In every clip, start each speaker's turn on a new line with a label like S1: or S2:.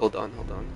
S1: hold on, hold on.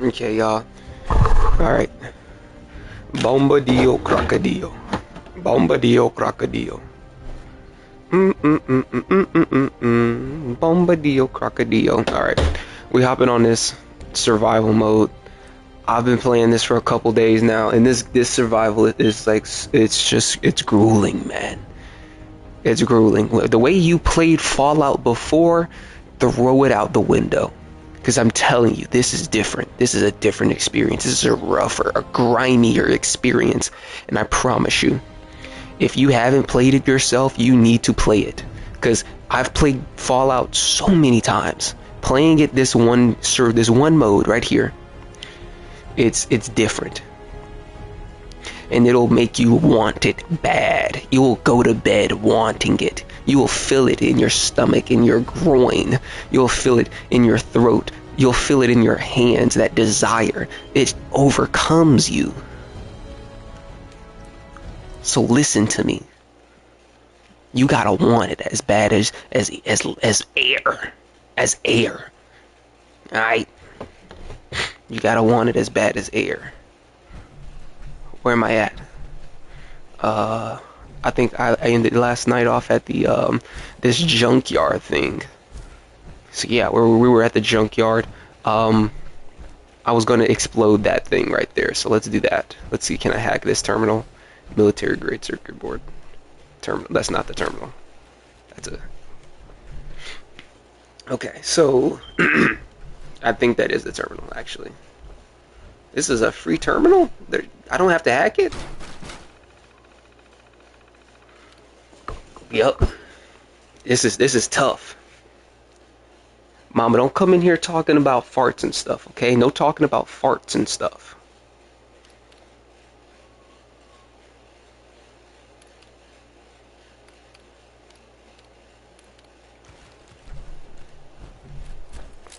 S1: Okay, y'all. Alright. Bombadillo crocodile. Bombadillo crocodile. Bombadillo crocodile. Alright. We hopping on this survival mode. I've been playing this for a couple days now, and this survival is like, it's grueling, man. It's grueling. The way you played Fallout before, throw it out the window. Because I'm telling you, this is different. This is a different experience. This is a rougher, a grimier experience. And I promise you, if you haven't played it yourself, you need to play it. Because I've played Fallout so many times. Playing it this one mode right here, it's different. And it'll make you want it bad. You will go to bed wanting it. You will feel it in your stomach, in your groin. You'll feel it in your throat. You'll feel it in your hands, that desire. It overcomes you. So listen to me. You gotta want it as bad as air. As air. Alright? You gotta want it as bad as air. Where am I at? I think I ended last night off at the this junkyard thing. So yeah, we were at the junkyard. I was gonna explode that thing right there. So let's do that. Let's see, can I hack this terminal? Military grade circuit board. Terminal. That's not the terminal. That's a. Okay, so I think that is the terminal actually. This is a free terminal? I don't have to hack it? Yup. This is tough. Mama, don't come in here talking about farts and stuff, okay? No talking about farts and stuff.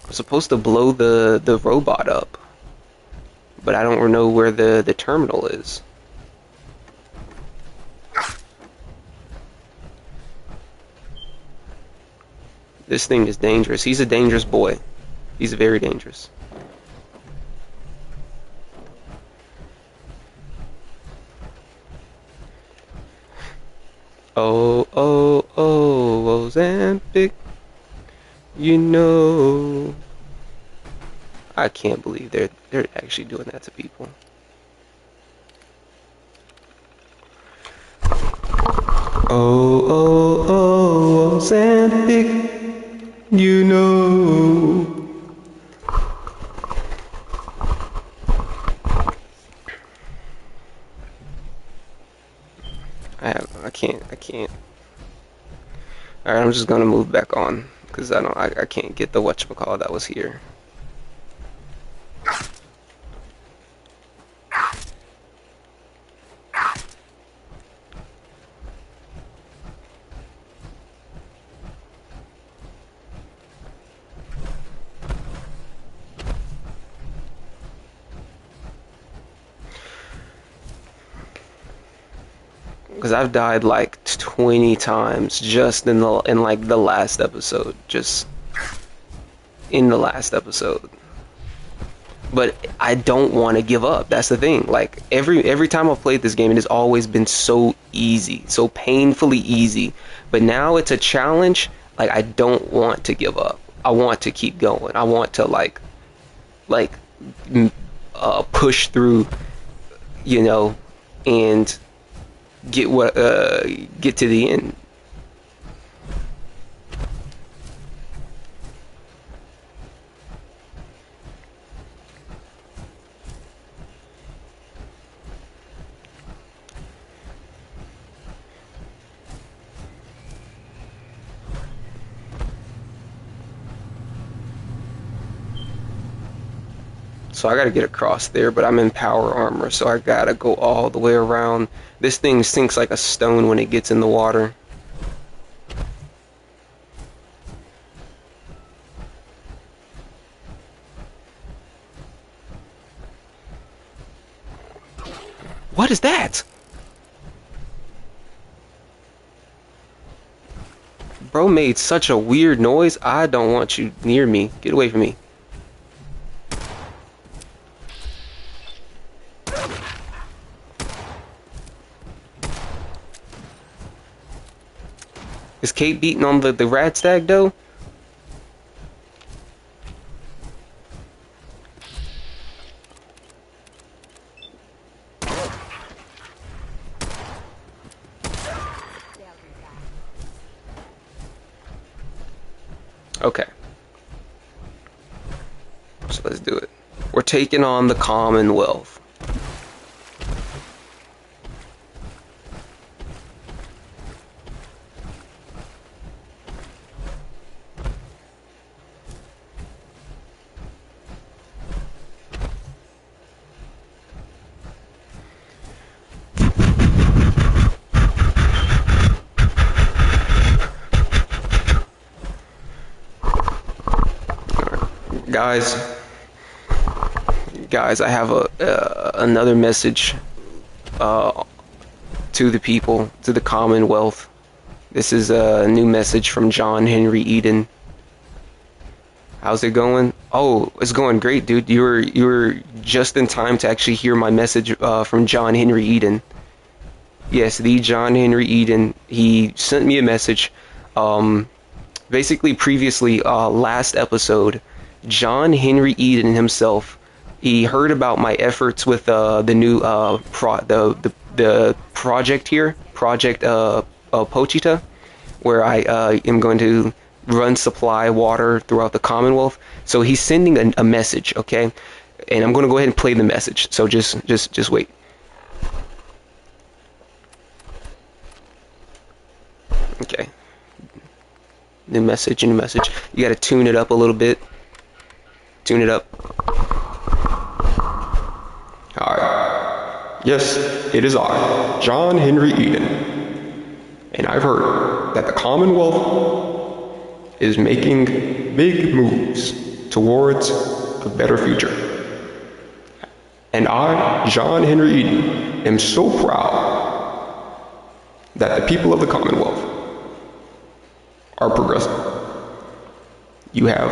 S1: I'm supposed to blow the robot up, but I don't know where the terminal is. This thing is dangerous. He's a dangerous boy. He's very dangerous. Oh, oh, oh, Ozempic. You know. I can't believe they're actually doing that to people. Oh, oh, oh, Ozempic. You know. I can't. Alright, I'm just gonna move back on because I can't get the whatchamacallit that was here. Because I've died like 20 times just in like the last episode, just in the last episode. But I don't want to give up. That's the thing. Like every time I've played this game, it has always been so easy, so painfully easy. But now it's a challenge. Like I don't want to give up. I want to keep going. I want to like push through, you know, and get to the end. So I gotta get across there, but I'm in power armor, so I gotta go all the way around. This thing sinks like a stone when it gets in the water. What is that? Bro made such a weird noise. I don't want you near me. Get away from me. Is Kate beating on the rat stag though? Okay. So let's do it. We're taking on the Commonwealth. Guys, I have another message to the people, to the Commonwealth. This is a new message from John Henry Eden. How's it going? Oh, it's going great, dude. You were just in time to actually hear my message from John Henry Eden. Yes, the John Henry Eden. He sent me a message. Basically, previously, last episode, John Henry Eden himself, he heard about my efforts with the new the project here, Project Pochita, where I am going to run supply water throughout the Commonwealth. So he's sending a message, okay? And I'm going to go ahead and play the message. So just wait. Okay. New message, new message. You got to tune it up a little bit. Tune it up. Alright. Yes, it is I, John Henry Eden. And I've heard that the Commonwealth is making big moves towards a better future. And I, John Henry Eden, am so proud that the people of the Commonwealth are progressing. You have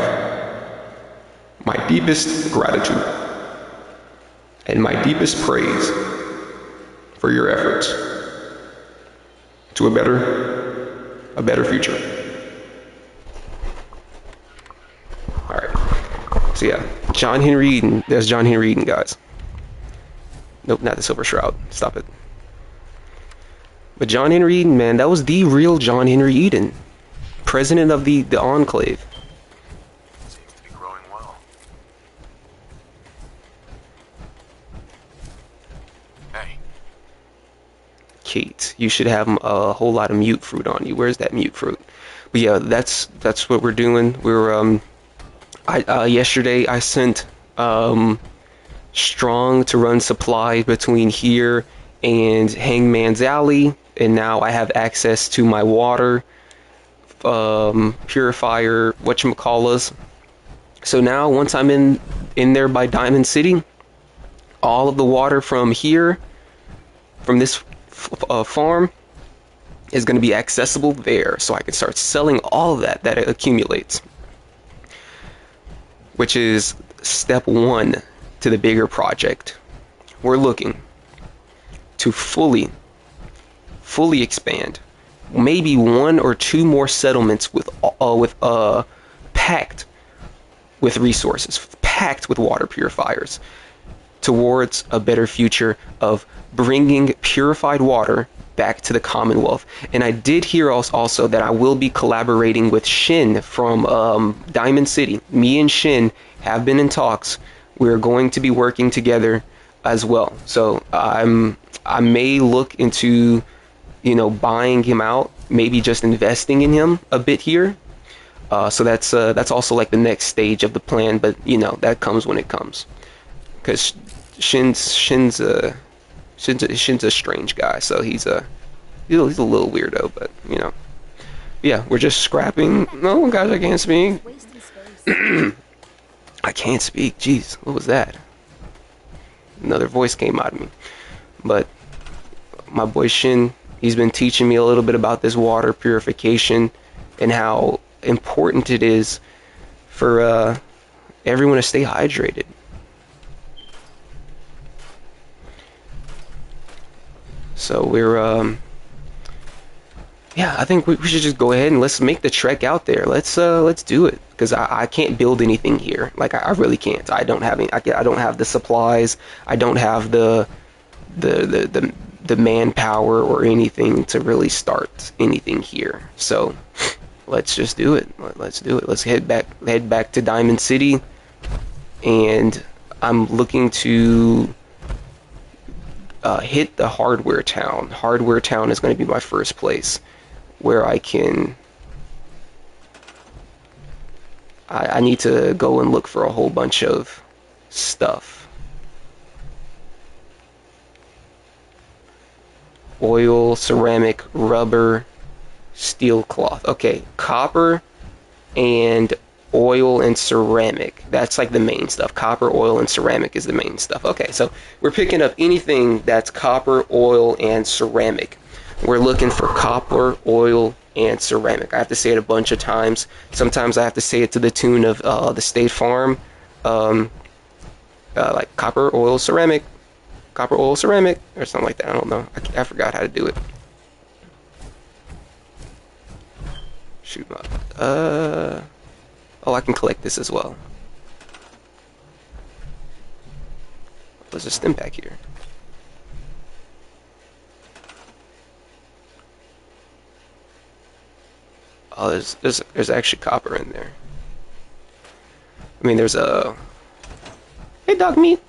S1: my deepest gratitude and my deepest praise for your efforts to a better future. Alright. So yeah, John Henry Eden. There's John Henry Eden, guys. Nope, not the Silver Shroud. Stop it. But John Henry Eden, man, that was the real John Henry Eden. President of the Enclave. Kate, you should have a whole lot of mute fruit on you. Where's that mute fruit? But yeah, that's what we're doing. We're yesterday I sent Strong to run supply between here and Hangman's Alley, and now I have access to my water purifier, whatchamacallas. So now once I'm in there by Diamond City, all of the water from here, from this farm, is going to be accessible there, so I can start selling all of that it accumulates, which is step one to the bigger project. We're looking to fully expand, maybe one or two more settlements with packed with resources, packed with water purifiers, towards a better future of bringing purified water back to the Commonwealth. And I did hear also that I will be collaborating with Shin from Diamond City. Me and Shin have been in talks. We're going to be working together as well. So I may look into, buying him out, maybe just investing in him a bit here. So that's also like the next stage of the plan, but that comes when it comes. because Shin's a strange guy, so he's a little weirdo, but you know. Yeah, we're just scrapping. No, guys, I can't speak. I can't speak. Jeez, what was that? Another voice came out of me. But my boy Shin, he's been teaching me a little bit about this water purification and how important it is for everyone to stay hydrated. So we're yeah, I think we should just go ahead and let's make the trek out there. Let's do it, because I can't build anything here. Like I really can't. I don't have any. I don't have the supplies. I don't have the manpower or anything to really start anything here. So let's just do it. Let's do it. Let's head back to Diamond City, and I'm looking to hit the Hardware Town. Hardware Town is going to be my first place where I can. I need to go and look for a whole bunch of stuff. Oil, ceramic, rubber, steel cloth. Okay, copper and oil and ceramic. That's like the main stuff. Copper, oil, and ceramic is the main stuff. Okay, so we're picking up anything that's copper, oil, and ceramic. We're looking for copper, oil, and ceramic. I have to say it a bunch of times. Sometimes I have to say it to the tune of the State Farm, like copper, oil, ceramic, copper, oil, ceramic, or something like that. I don't know. I forgot how to do it. Shoot. Oh, I can collect this as well. There's a stim pack here. Oh, there's actually copper in there. I mean, there's a. Hey, dog meat.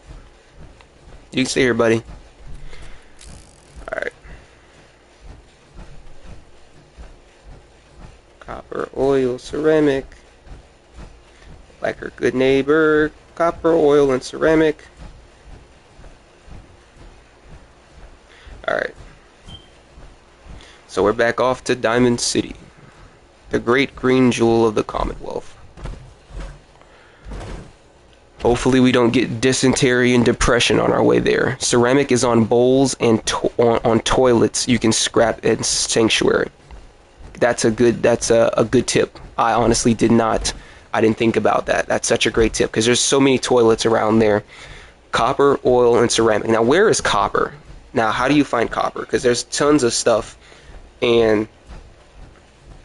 S1: You can stay here, buddy. All right. Copper, oil, ceramic. Like our good neighbor. Copper, oil, and ceramic. All right. So we're back off to Diamond City, the great green jewel of the Commonwealth. Hopefully we don't get dysentery and depression on our way there. Ceramic is on bowls and on toilets. You can scrap in Sanctuary. That's a good tip. I honestly I didn't think about that. That's such a great tip, because there's so many toilets around there. Copper, oil, and ceramic. Now, where is copper? Now, how do you find copper? Because there's tons of stuff, and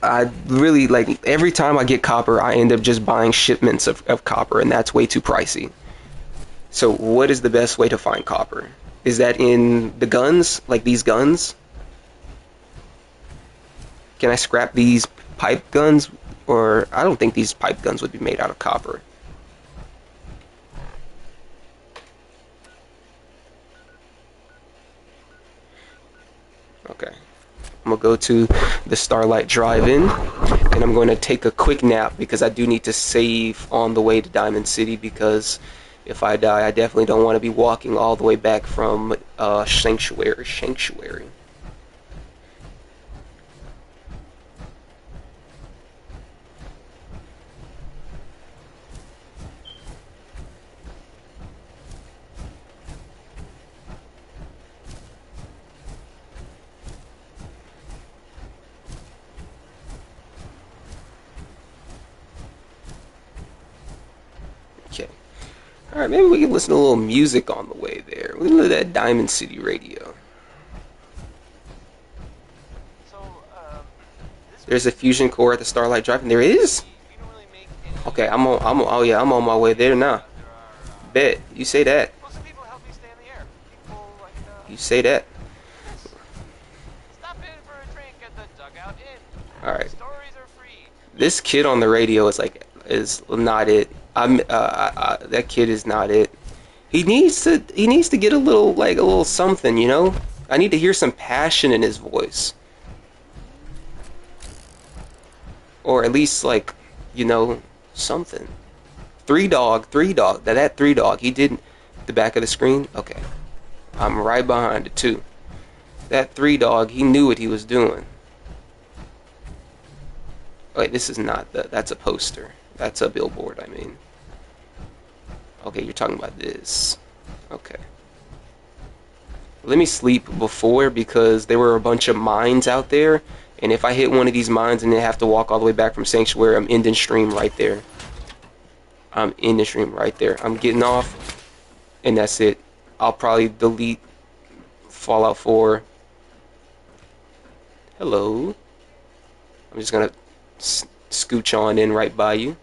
S1: I really, like, every time I get copper, I end up just buying shipments of copper, and that's way too pricey. So what is the best way to find copper? Is that in the guns? Like these guns? Can I scrap these pipe guns? Or I don't think these pipe guns would be made out of copper. Okay. I'm gonna go to the Starlight Drive-In, and I'm going to take a quick nap, because I do need to save on the way to Diamond City, because if I die, I definitely don't want to be walking all the way back from Sanctuary. Okay. Alright, maybe we can listen to a little music on the way there. We can listen to that Diamond City radio. There's a fusion core at the Starlight Drive-In. There is? Okay, I'm on my way there now. Bet. You say that. You say that. Alright. This kid on the radio is not it. That kid is not it. He needs to get a little something, you know? I need to hear some passion in his voice. Or at least, you know, something. Three dog. That three dog. He didn't. The back of the screen? Okay. I'm right behind it too. That 3 dog, he knew what he was doing. Wait, this is not that's a poster. That's a billboard, I mean. Okay, you're talking about this. Okay. Let me sleep before because there were a bunch of mines out there, and if I hit one of these mines and then have to walk all the way back from Sanctuary, I'm ending stream right there. I'm ending stream right there. I'm getting off, and that's it. I'll probably delete Fallout 4. Hello. I'm just gonna scooch on in right by you.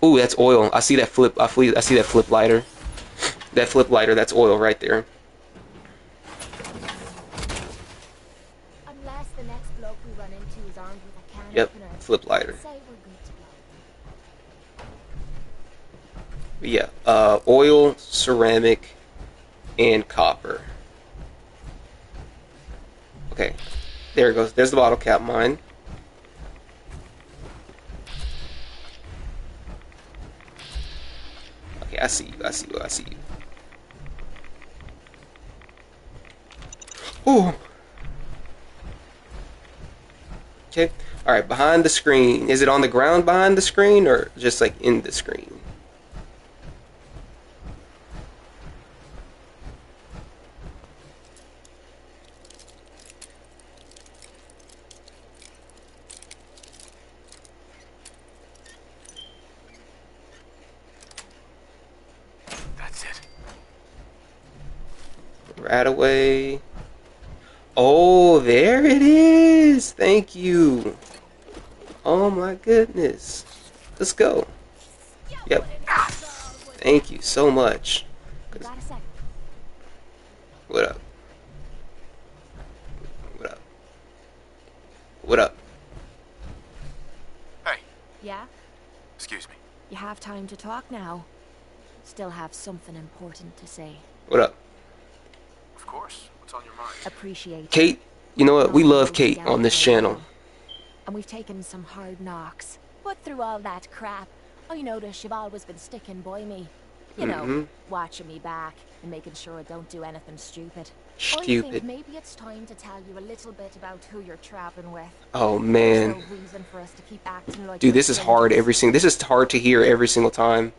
S1: Ooh, that's oil. I see that flip. I see that flip lighter. That flip lighter. That's oil right there.
S2: Unless the next bloke we run into is armed with a can
S1: Yep,
S2: opener,
S1: flip lighter.
S2: say we're good to go.
S1: But yeah, oil, ceramic, and copper. Okay, there it goes. There's the bottle cap mine. Okay, I see you. I see you. I see you. Ooh. Okay. All right. Behind the screen. Is it on the ground behind the screen or just like in the screen?
S3: That's it.
S1: Right away. Oh, there it is. Thank you. Oh my goodness. Let's go. Yep. Thank you so much.
S2: Got a sec.
S1: What up? What up? What up?
S3: Hey,
S2: Yeah?
S3: excuse me.
S2: You have time to talk now. Still have something important to say.
S1: What up?
S3: Of course. What's on your mind?
S2: Appreciate
S1: Kate, you know what? We love Kate on this channel.
S2: And we've taken some hard knocks. But through all that crap, I notice you've always been sticking by me. You know, watching me back and making sure I don't do anything stupid. I think
S1: Stupid.
S2: maybe it's time to tell you a little bit about who you're traveling with.
S1: Oh
S2: There's
S1: man.
S2: no reason for us to keep acting like
S1: Dude,
S2: we're
S1: this is hard
S2: strangers.
S1: this is hard to hear every single time.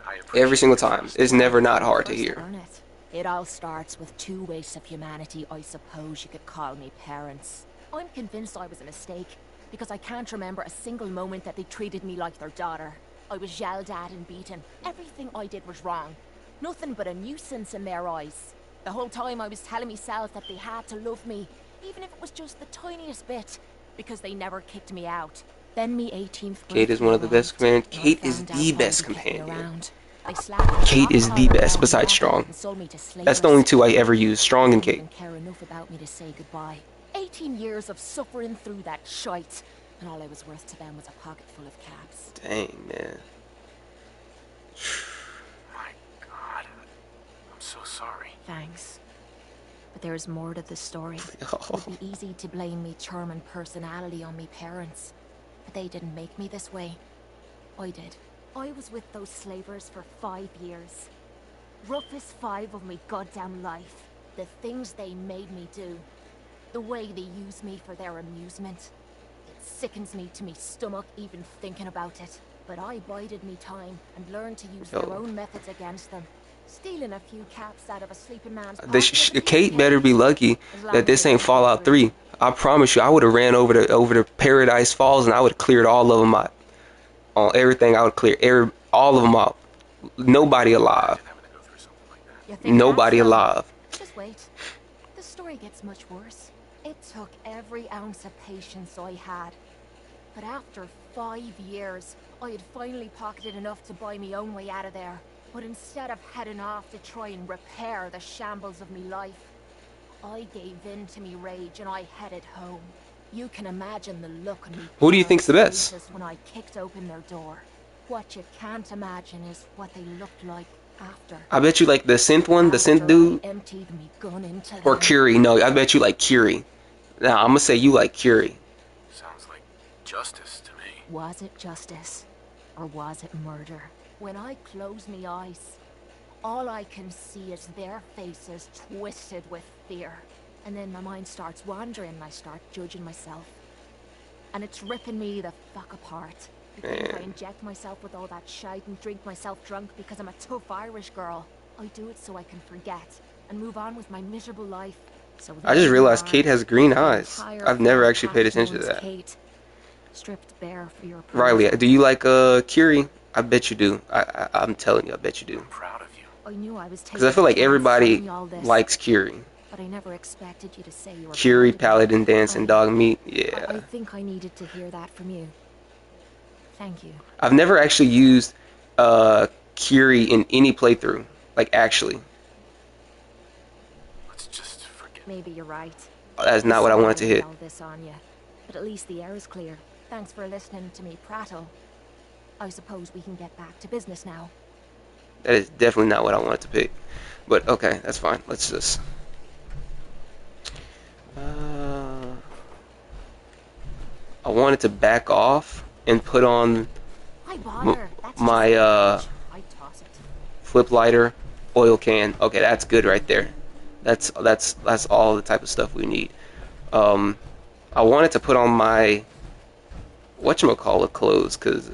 S3: I appreciate
S1: Every single
S3: your
S1: time.
S3: trust.
S1: It's never not hard to
S2: First
S1: hear.
S2: earn it. It all starts with two wastes of humanity. I suppose you could call me parents. I'm convinced I was a mistake because I can't remember a single moment that they treated me like their daughter. I was yelled at and beaten. Everything I did was wrong. Nothing but a nuisance in their eyes. The whole time I was telling myself that they had to love me, even if it was just the tiniest bit, because they never kicked me out. Then me 18th
S1: Kate is
S2: birthday
S1: one of the best
S2: arrived,
S1: companions.
S2: and I
S1: Kate is
S2: found out
S1: the
S2: why
S1: best
S2: they kept me
S1: companion.
S2: around. They slapped
S1: Kate is the best, besides Strong. That's the only two I ever use, Strong and
S2: Didn't
S1: Kate.
S2: even care enough about me to say goodbye. 18 years of suffering through that shite, and all I was worth to them was a pocket full of caps.
S1: Dang, man.
S3: My God. I'm so sorry.
S2: Thanks. But there's more to the story. It
S1: Oh,
S2: would be easy to blame me charming personality on me parents, but they didn't make me this way. I did. I was with those slavers for 5 years. Roughest 5 of me goddamn life. The things they made me do. The way they used me for their amusement. It sickens me to me stomach even thinking about it. But I bided me time and learned to use their own methods against them. Stealing a few caps out of a sleeping man's pocket.
S1: Kate better be lucky that this ain't Fallout 3. I promise you, I would have ran over to Paradise Falls and I would have cleared all of them out. On everything, I would clear all of them out. Nobody alive.
S3: Having to go through something like that.
S2: You think
S1: Nobody
S2: that's so?
S1: alive.
S2: Just wait. The story gets much worse. It took every ounce of patience I had. But after 5 years, I had finally pocketed enough to buy me own way out of there. But instead of heading off to try and repair the shambles of me life, I gave in to me rage and I headed home. You can imagine the look on me.
S1: Who do you think's the best?
S2: When I kicked open their door. What you can't imagine is what they looked like after.
S1: I bet you like the synth one, the synth dude,
S2: I emptied me gun into
S1: or
S2: them.
S1: Curie. No, I bet you like Curie. Nah, I'm gonna say you like Curie.
S3: Sounds like justice to me.
S2: Was it justice? Or was it murder? When I close me eyes, all I can see is their faces twisted with fear. And then my mind starts wandering and I start judging myself. And it's ripping me the fuck apart. You think I inject myself with all that shite and drink myself drunk because I'm a tough Irish girl. I do it so I can forget and move on with my miserable life. So
S1: I just realized Kate has green eyes. I've never actually paid attention to that.
S2: Kate, stripped bare for your
S1: Riley,
S2: perusal.
S1: do you like Curie? I bet you do. I'm telling you, I bet you do.
S3: I'm proud of you.
S2: I knew I was
S1: Because I feel
S2: taking
S1: like
S2: a chance
S1: everybody
S2: telling you all this,
S1: likes Curie.
S2: but I never expected you to say you were
S1: Curie,
S2: proud of me.
S1: Paladin Dance, and Dog Meat.
S2: I
S1: Yeah.
S2: think I needed to hear that from you. Thank you.
S1: I've never actually used Curie in any playthrough. Like, actually.
S3: Let's just forget.
S2: Maybe you're right.
S1: That's not what I wanted to hit.
S2: All this on you, but at least the air is clear. Thanks for listening to me prattle. I suppose we can get back to business now.
S1: That is definitely not what I wanted to pick. But, okay, that's fine. Let's just... I wanted to back off and put on
S2: Why bother? That's
S1: my
S2: I toss it.
S1: flip lighter, oil can. Okay, that's good right there. That's all the type of stuff we need. I wanted to put on my whatchamacallit clothes because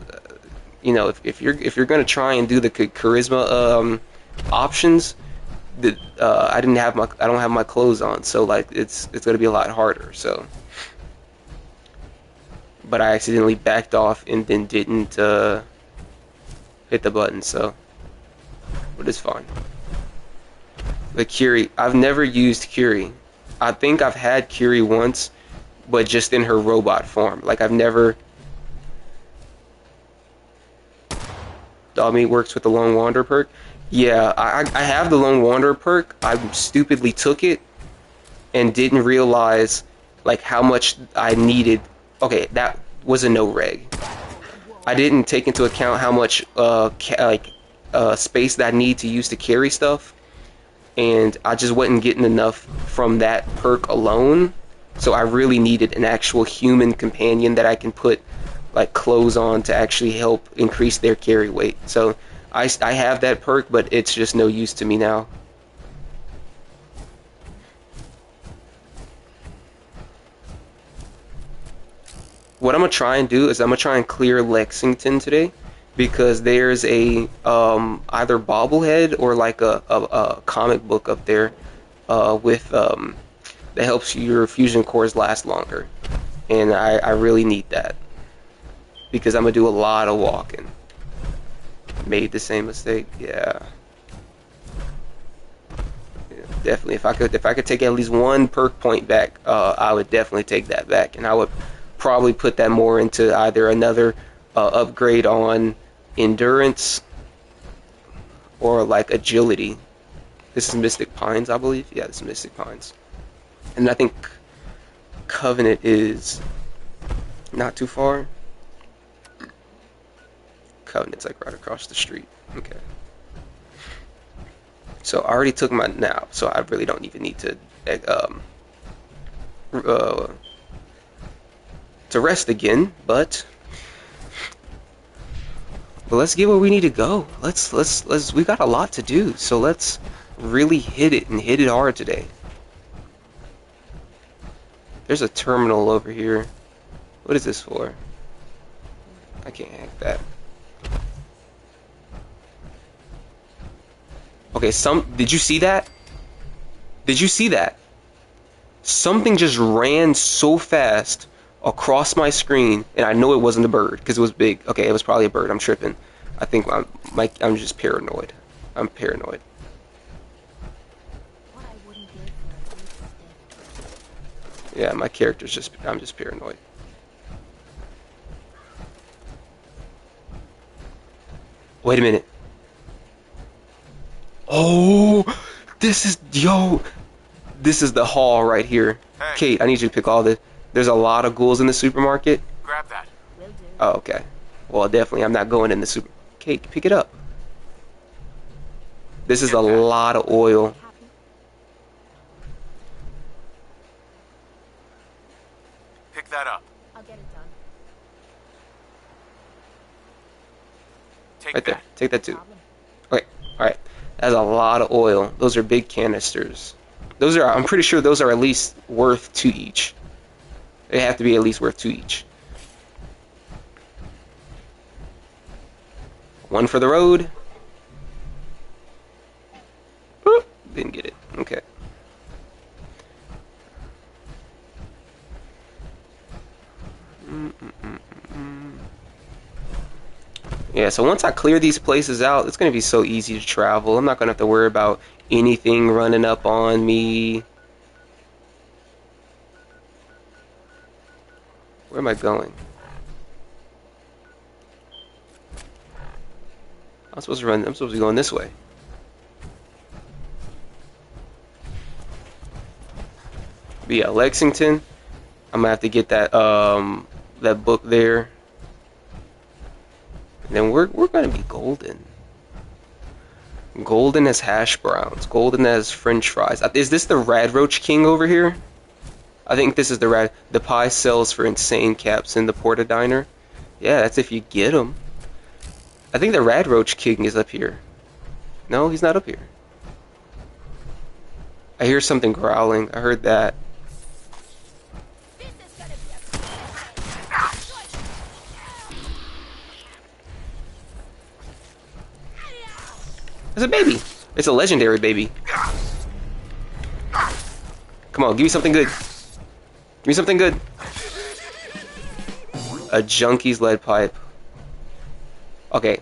S1: you know if you're gonna try and do the charisma options, I don't have my clothes on, so like it's gonna be a lot harder. So, but I accidentally backed off and then didn't hit the button, so but it's fine. The Curie, I've never used Curie. I think I've had Curie once, but just in her robot form. Like I've never. Dogmeat works with the Lone Wanderer perk. Yeah, I have the Lone Wanderer perk. I stupidly took it and didn't realize like how much I needed. Okay, that was a no reg. I didn't take into account how much space that I need to use to carry stuff, and I just wasn't getting enough from that perk alone. So I really needed an actual human companion that I can put like clothes on to actually help increase their carry weight. So I have that perk, but it's just no use to me now. What I'm gonna try and do is I'm gonna try and clear Lexington today, because there's a either bobblehead or like a comic book up there with that helps your fusion cores last longer, and I really need that because I'm gonna do a lot of walking. Made the same mistake, yeah. Definitely, if I could take at least one perk point back, I would definitely take that back, and I would probably put that more into either another upgrade on endurance or like agility. This is Mystic Pines, I believe. Yeah, this is Mystic Pines, and I think Covenant is not too far. Covenant's like right across the street. Okay. So I already took my nap, so I really don't even need to rest again. But let's get where we need to go. Let's we got a lot to do, so let's really hit it and hit it hard today. There's a terminal over here. What is this for? I can't hack that. Okay, did you see that? Did you see that? Something just ran so fast across my screen, and I know it wasn't a bird because it was big. Okay, it was probably a bird. I'm tripping. I think I'm just paranoid. I'm paranoid. Yeah, my character's I'm just paranoid. Wait a minute. Oh, this is the hall right here.
S3: Hey.
S1: Kate, I need you to pick all the. There's a lot of ghouls in the supermarket.
S3: Grab that.
S2: Will do.
S1: Oh, okay. Well, definitely, I'm not going in the super. Kate, pick it up. This is a lot of oil.
S2: Happy?
S3: Pick that up.
S2: I'll get it done.
S3: Take
S1: Right there.
S3: that.
S1: Take that too.
S2: Problem.
S1: Okay. All right. That's a lot of oil. Those are big canisters. Those are. I'm pretty sure those are at least worth 2 each. They have to be at least worth 2 each. One for the road. Oop, didn't get it. Okay. Yeah, so once I clear these places out, it's going to be so easy to travel. I'm not going to have to worry about anything running up on me. Where am I going? I'm supposed to run. I'm supposed to be going this way. But yeah, Lexington. I'm gonna have to get that that book there. And then we're gonna be golden. Golden as hash browns. Golden as French fries. Is this the Radroach King over here? I think this is the pie sells for insane caps in the Porta Diner. Yeah, that's if you get them. I think the Radroach King is up here. No, he's not up here. I hear something growling. I heard that. It's a baby. It's a legendary baby. Come on, give me something good. Give me something good. A Junkie's lead pipe. Okay.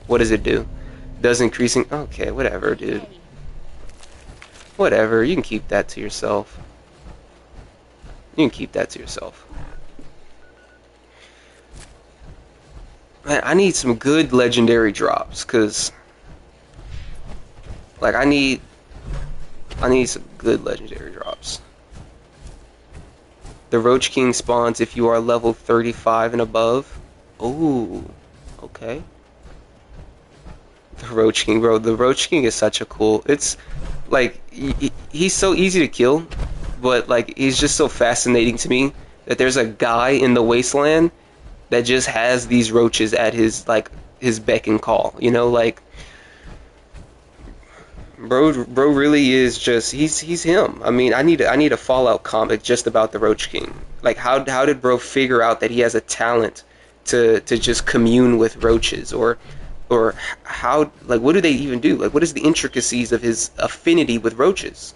S1: What does it do? Does increasing... Okay, whatever, dude. Whatever. You can keep that to yourself. You can keep that to yourself. Man, I need some good legendary drops, because... Like, I need some good legendary drops. The Roach King spawns if you are level 35 and above. Ooh, okay. The Roach King, bro. The Roach King is such a cool... It's, like, he's so easy to kill, but, like, he's just so fascinating to me that there's a guy in the wasteland that just has these roaches at his, like, his beck and call. You know, like... Bro really is just he's him. I mean, I need a Fallout comic just about the Roach King. Like how did bro figure out that he has a talent to just commune with roaches, or how, like, what do they even do? Like, what is the intricacies of his affinity with roaches?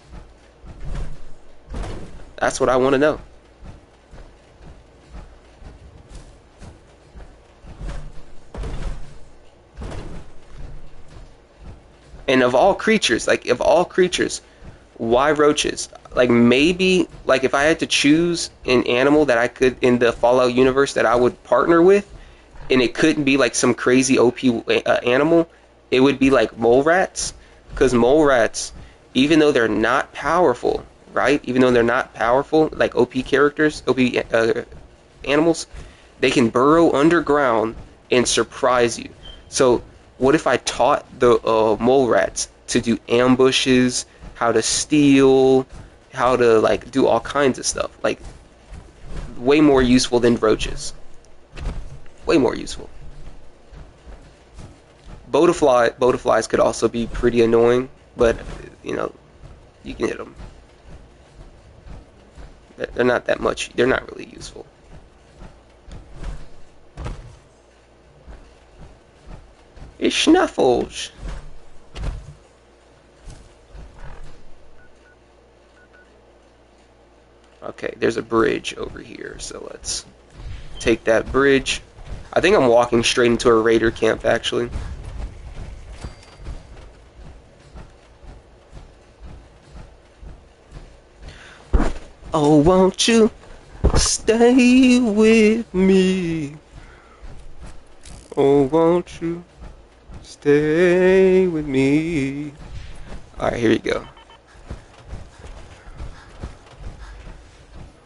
S1: That's what I want to know. And of all creatures, why roaches? Like, maybe, like, if I had to choose an animal that I could, in the Fallout universe, that I would partner with, and it couldn't be, like, some crazy OP animal, it would be, like, mole rats. Because mole rats, even though they're not powerful, right? Even though they're not powerful, like OP characters, OP animals, they can burrow underground and surprise you. So... what if I taught the mole rats to do ambushes, how to steal, how to, like, do all kinds of stuff? Like, way more useful than roaches. Way more useful. Butterflies could also be pretty annoying, but, you know, you can hit them. They're not that much. They're not really useful. It's Snuffles. Okay, there's a bridge over here, so let's take that bridge. I think I'm walking straight into a raider camp, actually. Oh, won't you stay with me? Oh, won't you stay with me? Alright, here you go.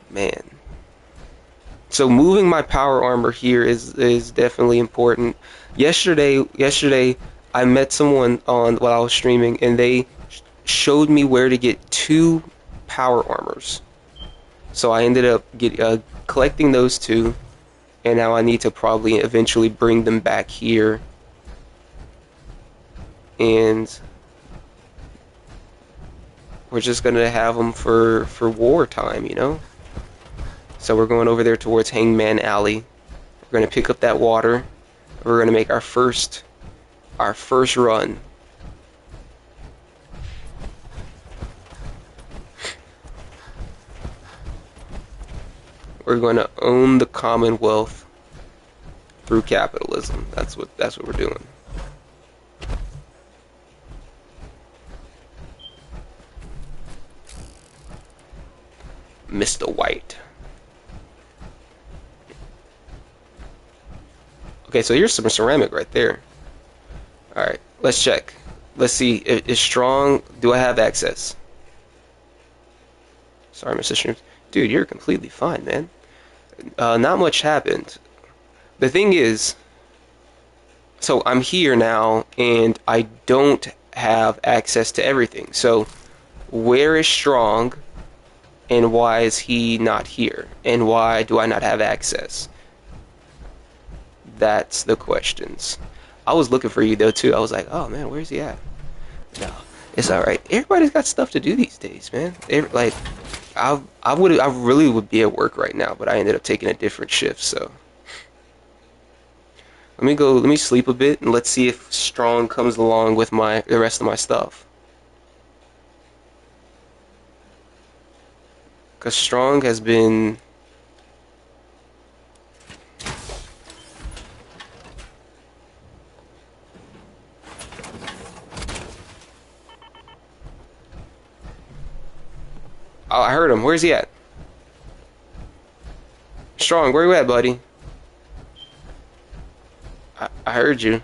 S1: Man. So moving my power armor here is definitely important. Yesterday I met someone while I was streaming, and they showed me where to get 2 power armors. So I ended up collecting those 2, and now I need to probably eventually bring them back here and we're just gonna have them for wartime, you know. So we're going over there towards Hangman Alley. We're gonna pick up that water. We're gonna make our first run. We're gonna own the Commonwealth through capitalism. That's what we're doing. Mr. White. Okay, so here's some ceramic right there. Alright, let's check. Let's see. Is strong? Do I have access? Sorry, Mr. Streams. Dude, you're completely fine, man. Not much happened. The thing is, so I'm here now, and I don't have access to everything. So, where is strong? And why is he not here? And why do I not have access? That's the questions. I was looking for you though too. I was like, oh man, where's he at? No, it's all right. Everybody's got stuff to do these days, man. I really would be at work right now, but I ended up taking a different shift. So let me sleep a bit, and let's see if Strong comes along with the rest of my stuff. Because Strong has been... Oh, I heard him. Where's he at? Strong, where you at, buddy? I heard you.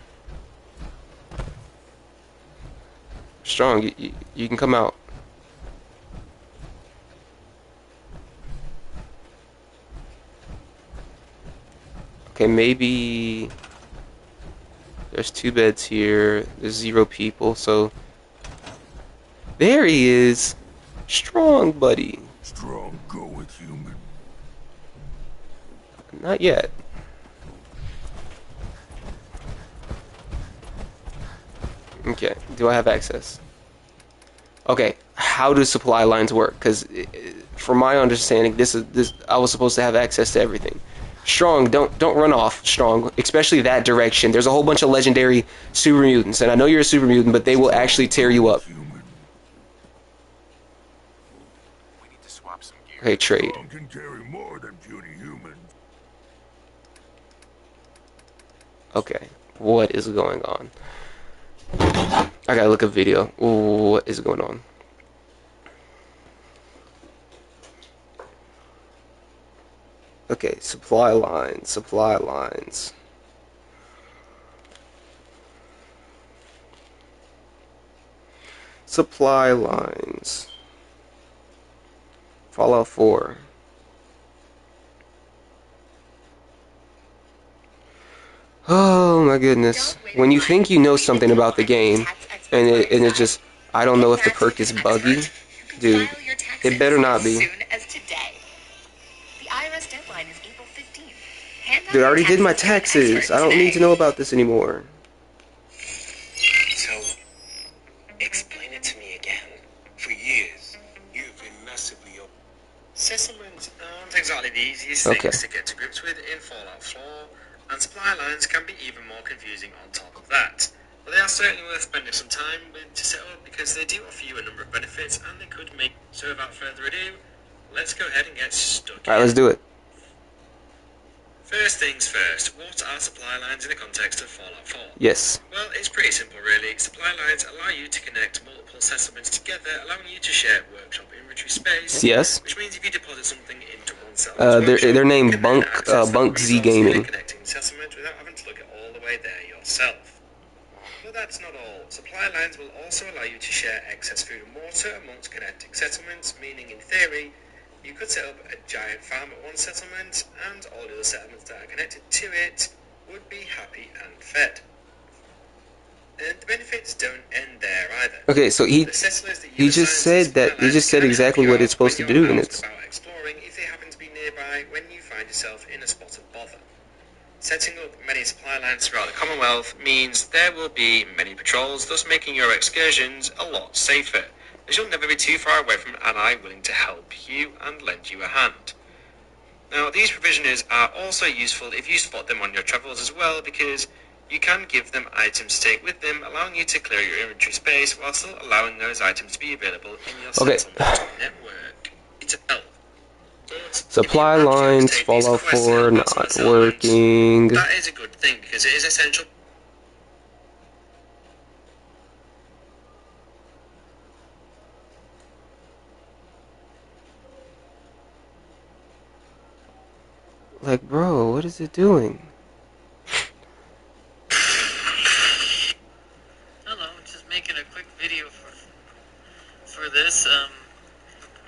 S1: Strong, you can come out. Okay, maybe there's 2 beds here. There's 0 people, so there he is. Strong, buddy.
S4: Strong, go with human.
S1: Not yet. Okay, do I have access? Okay, how do supply lines work? Because from my understanding, this I was supposed to have access to everything. Strong, don't run off, Strong, especially that direction. There's a whole bunch of legendary super mutants, and I know you're a super mutant, but they will actually tear you up. Okay, trade.
S4: Strong can carry more than puny human.
S1: Okay, what is going on? I gotta look at video. What is going on? Okay, supply lines, supply lines. Supply lines. Fallout 4. Oh my goodness. When you think you know something about the game, and it just, I don't know if the perk is buggy, dude, it better not be. Dude, I already did my taxes. I don't need to know about this anymore.
S5: So, explain it to me again. For years, you've been massively up. Settlements aren't exactly the easiest things to get to grips with in Fallout 4, and supply lines can be even more confusing on top of that. But they are certainly worth spending some time with to set up because they do offer you a number of benefits and they could make... So without further ado, let's go ahead and get stuck in.
S1: Alright, let's do it.
S5: First things first, what are supply lines in the context of Fallout 4?
S1: Yes.
S5: Well, it's pretty simple really. Supply lines allow you to connect multiple settlements together, allowing you to share workshop inventory space.
S1: Yes.
S5: Which means if you deposit something into one settlement,
S1: they're named Bunk Z Gaming.
S5: Connecting settlement without having to look at all the way there yourself. But that's not all. Supply lines will also allow you to share excess food and water amongst connecting settlements, meaning in theory, you could set up a giant farm at one settlement, and all the other settlements that are connected to it would be happy and fed. And the benefits don't end there either.
S1: Okay, so he just said exactly what it's supposed to do, and it's
S5: about exploring if they happen to be nearby when you find yourself in a spot of bother. Setting up many supply lines throughout the Commonwealth means there will be many patrols, thus making your excursions a lot safer, as you'll never be too far away from an ally willing to help you and lend you a hand. Now, these provisioners are also useful if you spot them on your travels as well, because you can give them items to take with them, allowing you to clear your inventory space while still allowing those items to be available in your settlement network itself.
S1: Supply lines, Fallout 4 not working.
S5: That is a good thing, because it is essential.
S1: Like, bro, what is it doing?
S6: Hello, just making a quick video for this.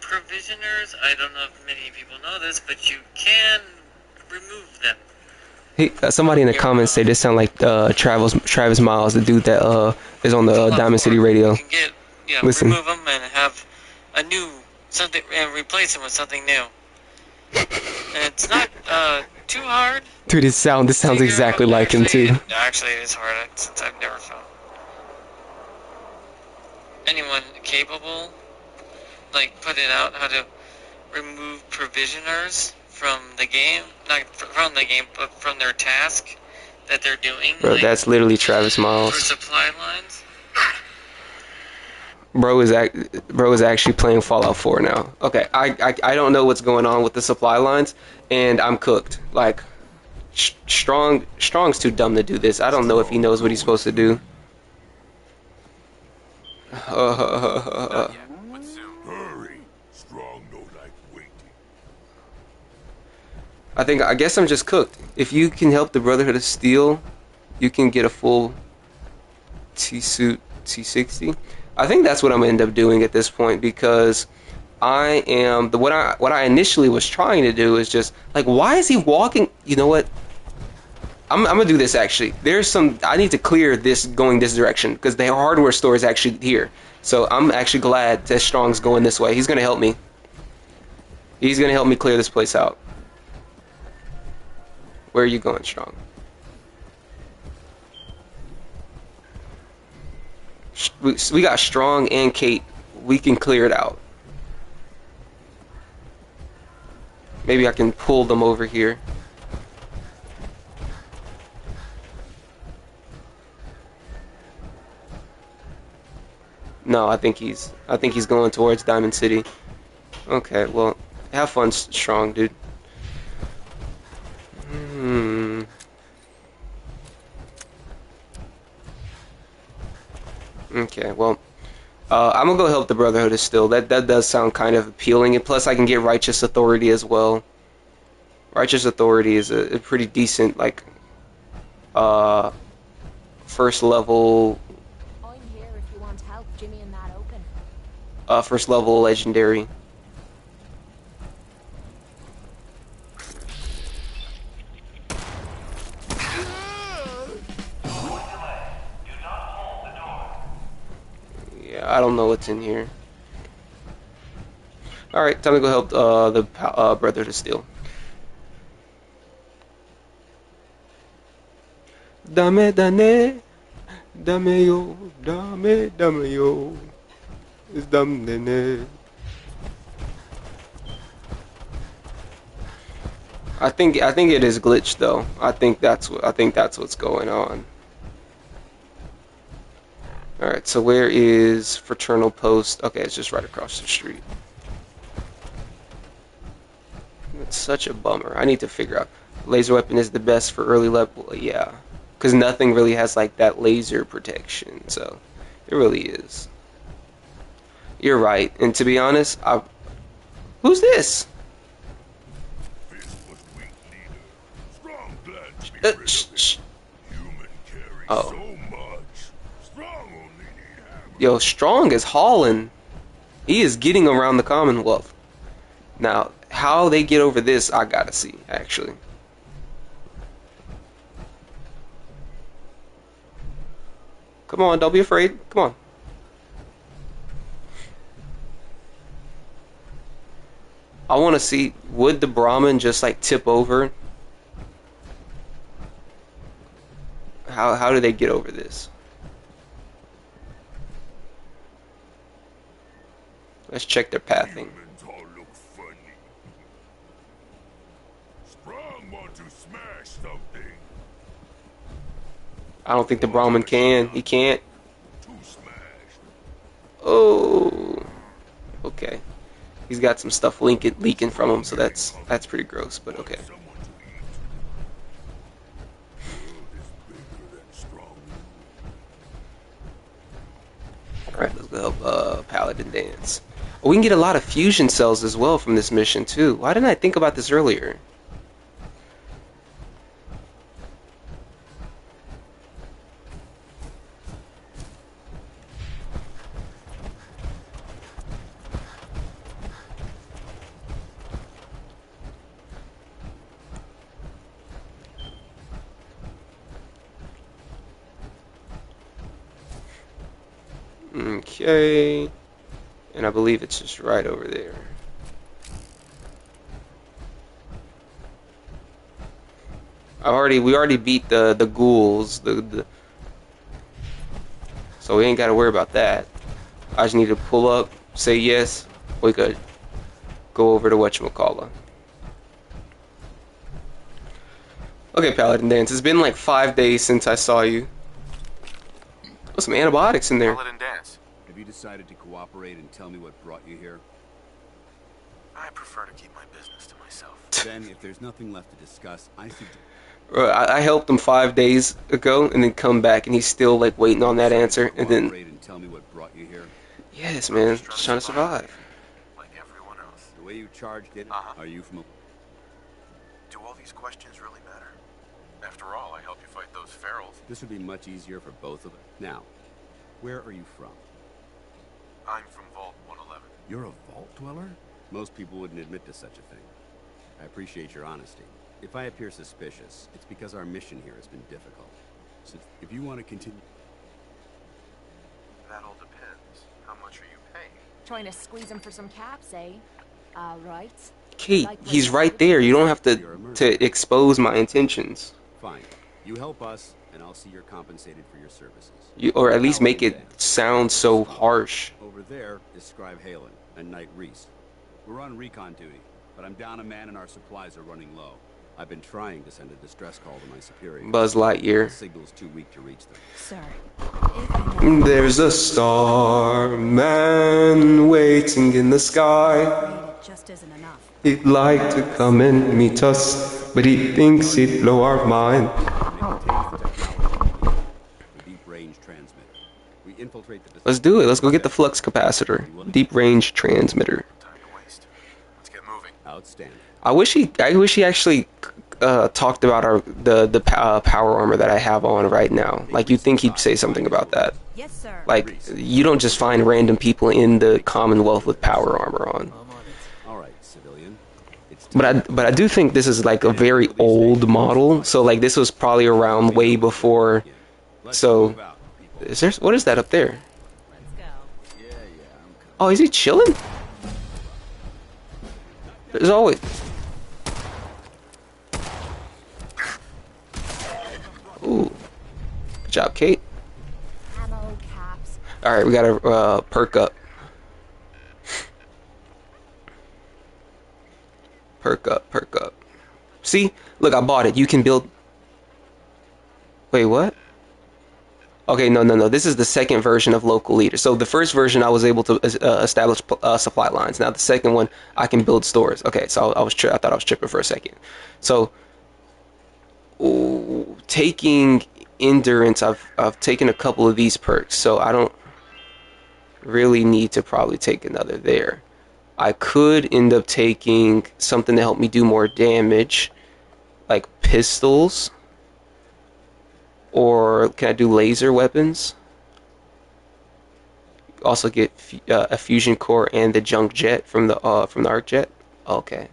S6: Provisioners, I don't know if many people know this, but you can remove them.
S1: Hey, somebody in the comments say this sound like Travis Miles, the dude that is on the Diamond City radio.
S6: You can get,
S1: Listen.
S6: remove them and have a new something and replace them with something new. And it's not too hard.
S1: Dude, this sounds exactly like him too.
S6: Actually, it is hard since I've never found anyone capable, like, put it out how to remove provisioners from the game, not from the game, but from their task that they're doing.
S1: Bro,
S6: like,
S1: that's literally Travis
S6: for
S1: Miles.
S6: supply lines.
S1: Bro is actually playing Fallout 4 now. Okay, I don't know what's going on with the supply lines, and I'm cooked. Like, Strong's too dumb to do this. I don't know if he knows what he's supposed to do.
S3: Not yet, but soon.
S4: Hurry. Strong don't like waiting.
S1: I guess I'm just cooked. If you can help the Brotherhood of Steel, you can get a full T-suit T60. I think that's what I'm gonna end up doing at this point, because I am what I initially was trying to do is just like, why is he walking? You know what? I'm gonna do this actually. I need to clear this going this direction because the hardware store is actually here. So I'm actually glad that Strong's going this way. He's gonna help me. He's gonna help me clear this place out. Where are you going, Strong? We got Strong and Kate. We can clear it out. Maybe I can pull them over here. No, I think he's going towards Diamond City. Okay, well, have fun, Strong, dude. Okay, well, I'm gonna go help the Brotherhood of Steel. That does sound kind of appealing, and plus I can get Righteous Authority as well. Righteous Authority is a pretty decent, like, first level.
S2: I'm here if you want help, Jimmy, and that open.
S1: First level legendary. I don't know what's in here. Alright, time to go help the Brotherhood of Steel. Dame, dame, dame yo, dame yo. It's dame nene. I think it is glitched though. I think that's what's going on. Alright, so where is Fraternal Post? Okay, it's just right across the street. It's such a bummer. I need to figure out. Laser weapon is the best for early level. Yeah. Because nothing really has like that laser protection. So, it really is. You're right. And to be honest, who's this?
S4: This was weak leader. Strong glad to be rid of it. Human carry
S1: Oh.
S4: so much. Strong only need hammer.
S1: Yo, Strong is hauling. He is getting around the Commonwealth. Now, how they get over this, I gotta see, actually. Come on, don't be afraid. Come on. I want to see, would the Brahmin just like tip over? How do they get over this? Let's check their pathing.
S4: Humans all look funny. Sprung want to smash something.
S1: I don't think the Brahmin can. He can't.
S4: To smash.
S1: Oh. Okay. He's got some stuff leaking from him, so that's pretty gross, but okay.
S4: Someone to eat. World is bigger than strong.
S1: Alright, let's go help Paladin dance. Oh, we can get a lot of fusion cells as well from this mission too. Why didn't I think about this earlier? Okay, and I believe it's just right over there. We already beat the ghouls, so we ain't got to worry about that. I just need to pull up, say yes, we could go over to whatchamacallit. Okay, Paladin Dance, it's been like 5 days since I saw you. Oh, some antibiotics in there.
S3: Paladin Dance.
S7: Have you decided to cooperate and tell me what brought you here?
S3: I prefer to keep my business to myself.
S7: Then, if there's nothing left to discuss, I suggest...
S1: I helped him 5 days ago, and then come back, and he's still like waiting on that answer. And then,
S7: Cooperate and tell me what brought you here.
S1: yes, man, just trying to survive.
S3: Like everyone else.
S7: The way you charged it, are you from a...
S3: Do all these questions really matter? After all, I helped you fight those ferals.
S7: This would be much easier for both of us. Now, where are you from?
S3: I'm from Vault 111.
S7: You're a vault dweller? Most people wouldn't admit to such a thing. I appreciate your honesty. If I appear suspicious, it's because our mission here has been difficult. So if you want to continue...
S3: That all depends. How much are you paying?
S2: Trying to squeeze him for some caps, eh? Alright.
S1: Kate, he's right there. You don't have to expose my intentions.
S7: Fine. You help us, and I'll see you're compensated for your services.
S1: Or at least make it sound so harsh.
S7: Over there is Scribe Halen and Knight Reese. We're on recon duty, but I'm down a man and our supplies are running low. I've been trying to send a distress call to my superior.
S1: Buzz Lightyear.
S7: The signal's too weak to reach them.
S2: Sir,
S1: There's a star man waiting in the sky.
S8: It just isn't enough.
S1: He'd like to come and meet us, but he thinks he'd blow our mind.
S7: Deep range transmitter. We infiltrate the...
S1: Let's do it. Let's go get the flux capacitor. Deep range transmitter.
S3: Time to waste. Let's get moving.
S7: Outstanding.
S1: I wish he actually talked about the power armor that I have on right now. Like, you'd think he'd say something about that.
S8: Yes, sir.
S1: Like, you don't just find random people in the Commonwealth with power armor on.
S7: All right, civilian. It's
S1: But I do think this is like a very old model. So like this was probably around way before. So is there, what is that up there?
S8: Let's go.
S1: Oh, is he chilling? There's always... Ooh. Good job, Kate.
S2: ammo, caps.
S1: Alright, we gotta perk up. Perk up, perk up. See? Look, I bought it. You can build... Wait, what? Okay, no. This is the second version of Local Leader. So the first version, I was able to establish supply lines. Now the second one, I can build stores. Okay, so I thought I was tripping for a second. So, taking endurance, I've taken a couple of these perks, so I don't really need to probably take another there. I could end up taking something to help me do more damage, like pistols. Or can I do laser weapons? Also get a fusion core and the junk jet from the arc jet. Okay,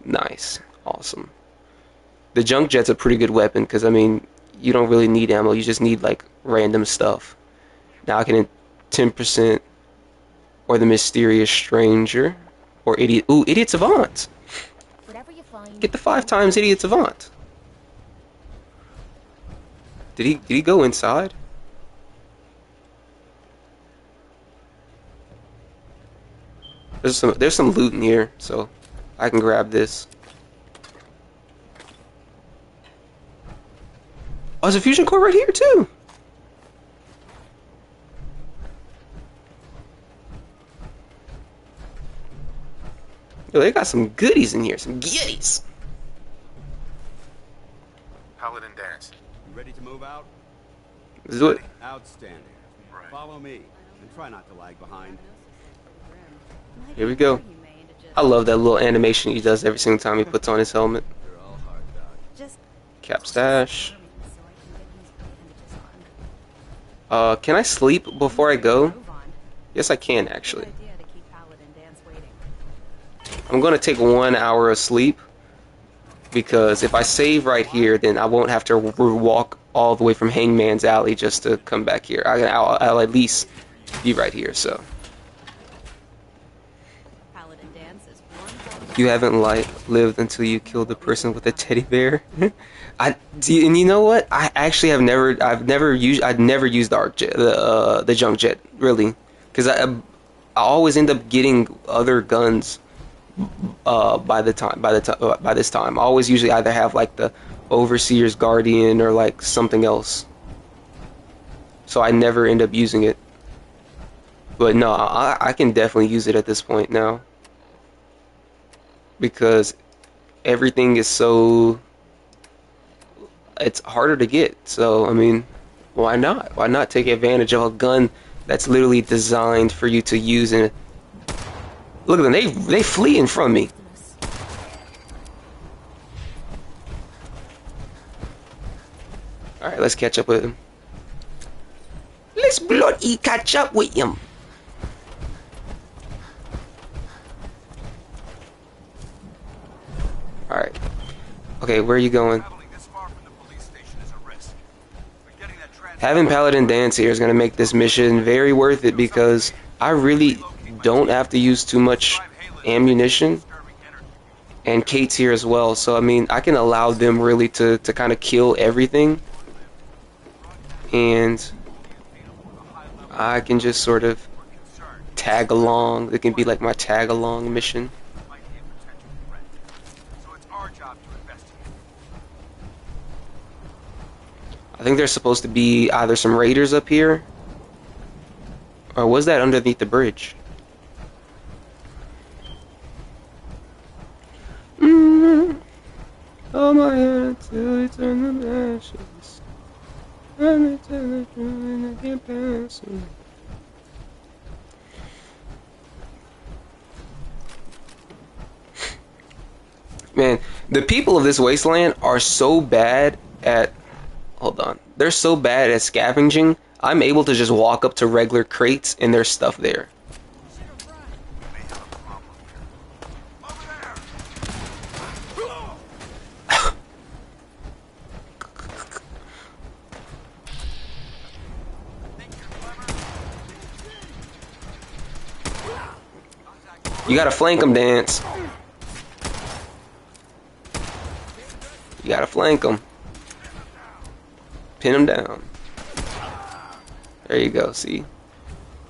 S1: nice, awesome. The junk jet's a pretty good weapon because I mean you don't really need ammo. You just need like random stuff. Now I can 10% or the mysterious stranger or idiot. Ooh, idiot savant.
S2: Whatever you find.
S1: Get the 5 times idiot savant. Did he go inside? There's some loot in here, so I can grab this. Oh, there's a fusion core right here too. Yo, they got some goodies in here, some goodies.
S3: Paladin Dance.
S7: You ready to move out?
S1: Let's do it.
S7: Outstanding.
S3: Right.
S7: Follow me, and try not to lag behind.
S1: Here we go. I love that little animation he does every single time he puts on his helmet.
S7: They're all hard dog.
S8: Just
S1: Cap stash.
S8: so I can get these bandages on.
S1: Can I sleep before I go?
S8: Move on.
S1: Yes, I can actually.
S8: Good idea to keep Paladin Dance waiting.
S1: I'm gonna take 1 hour of sleep because if I save right here, then I won't have to walk all the way from Hangman's Alley just to come back here. I'll at least be right here. So
S8: Paladin Dance is one.
S1: you haven't lived until you killed the person with a teddy bear. And you know what? I actually have I've never used the arc jet, the junk jet, really, because I always end up getting other guns. By this time, I always usually either have like the Overseer's Guardian or like something else, so I never end up using it. But no, I can definitely use it at this point now because everything is it's harder to get. So I mean, why not? Why not take advantage of a gun that's literally designed for you to use in. Look at them, they fleeing from me. Alright, let's catch up with him. Let's bloody catch up with him. Alright. Okay, where are you going? Having Paladin Dance here is going to make this mission very worth it because I really don't have to use too much ammunition, and Kate's here as well, so I mean I can allow them really to kind of kill everything, and I can just sort of tag along. It can be like my tag along mission. I think there's supposed to be either some raiders up here, or was that underneath the bridge? Oh my head till it turn to ashes. And I tell the truth and I can't pass it. Man, the people of this wasteland are so bad at. Hold on. They're so bad at scavenging. I'm able to just walk up to regular crates and there's stuff there. You gotta flank them, Dance. You gotta flank them. Pin them down. There you go, see?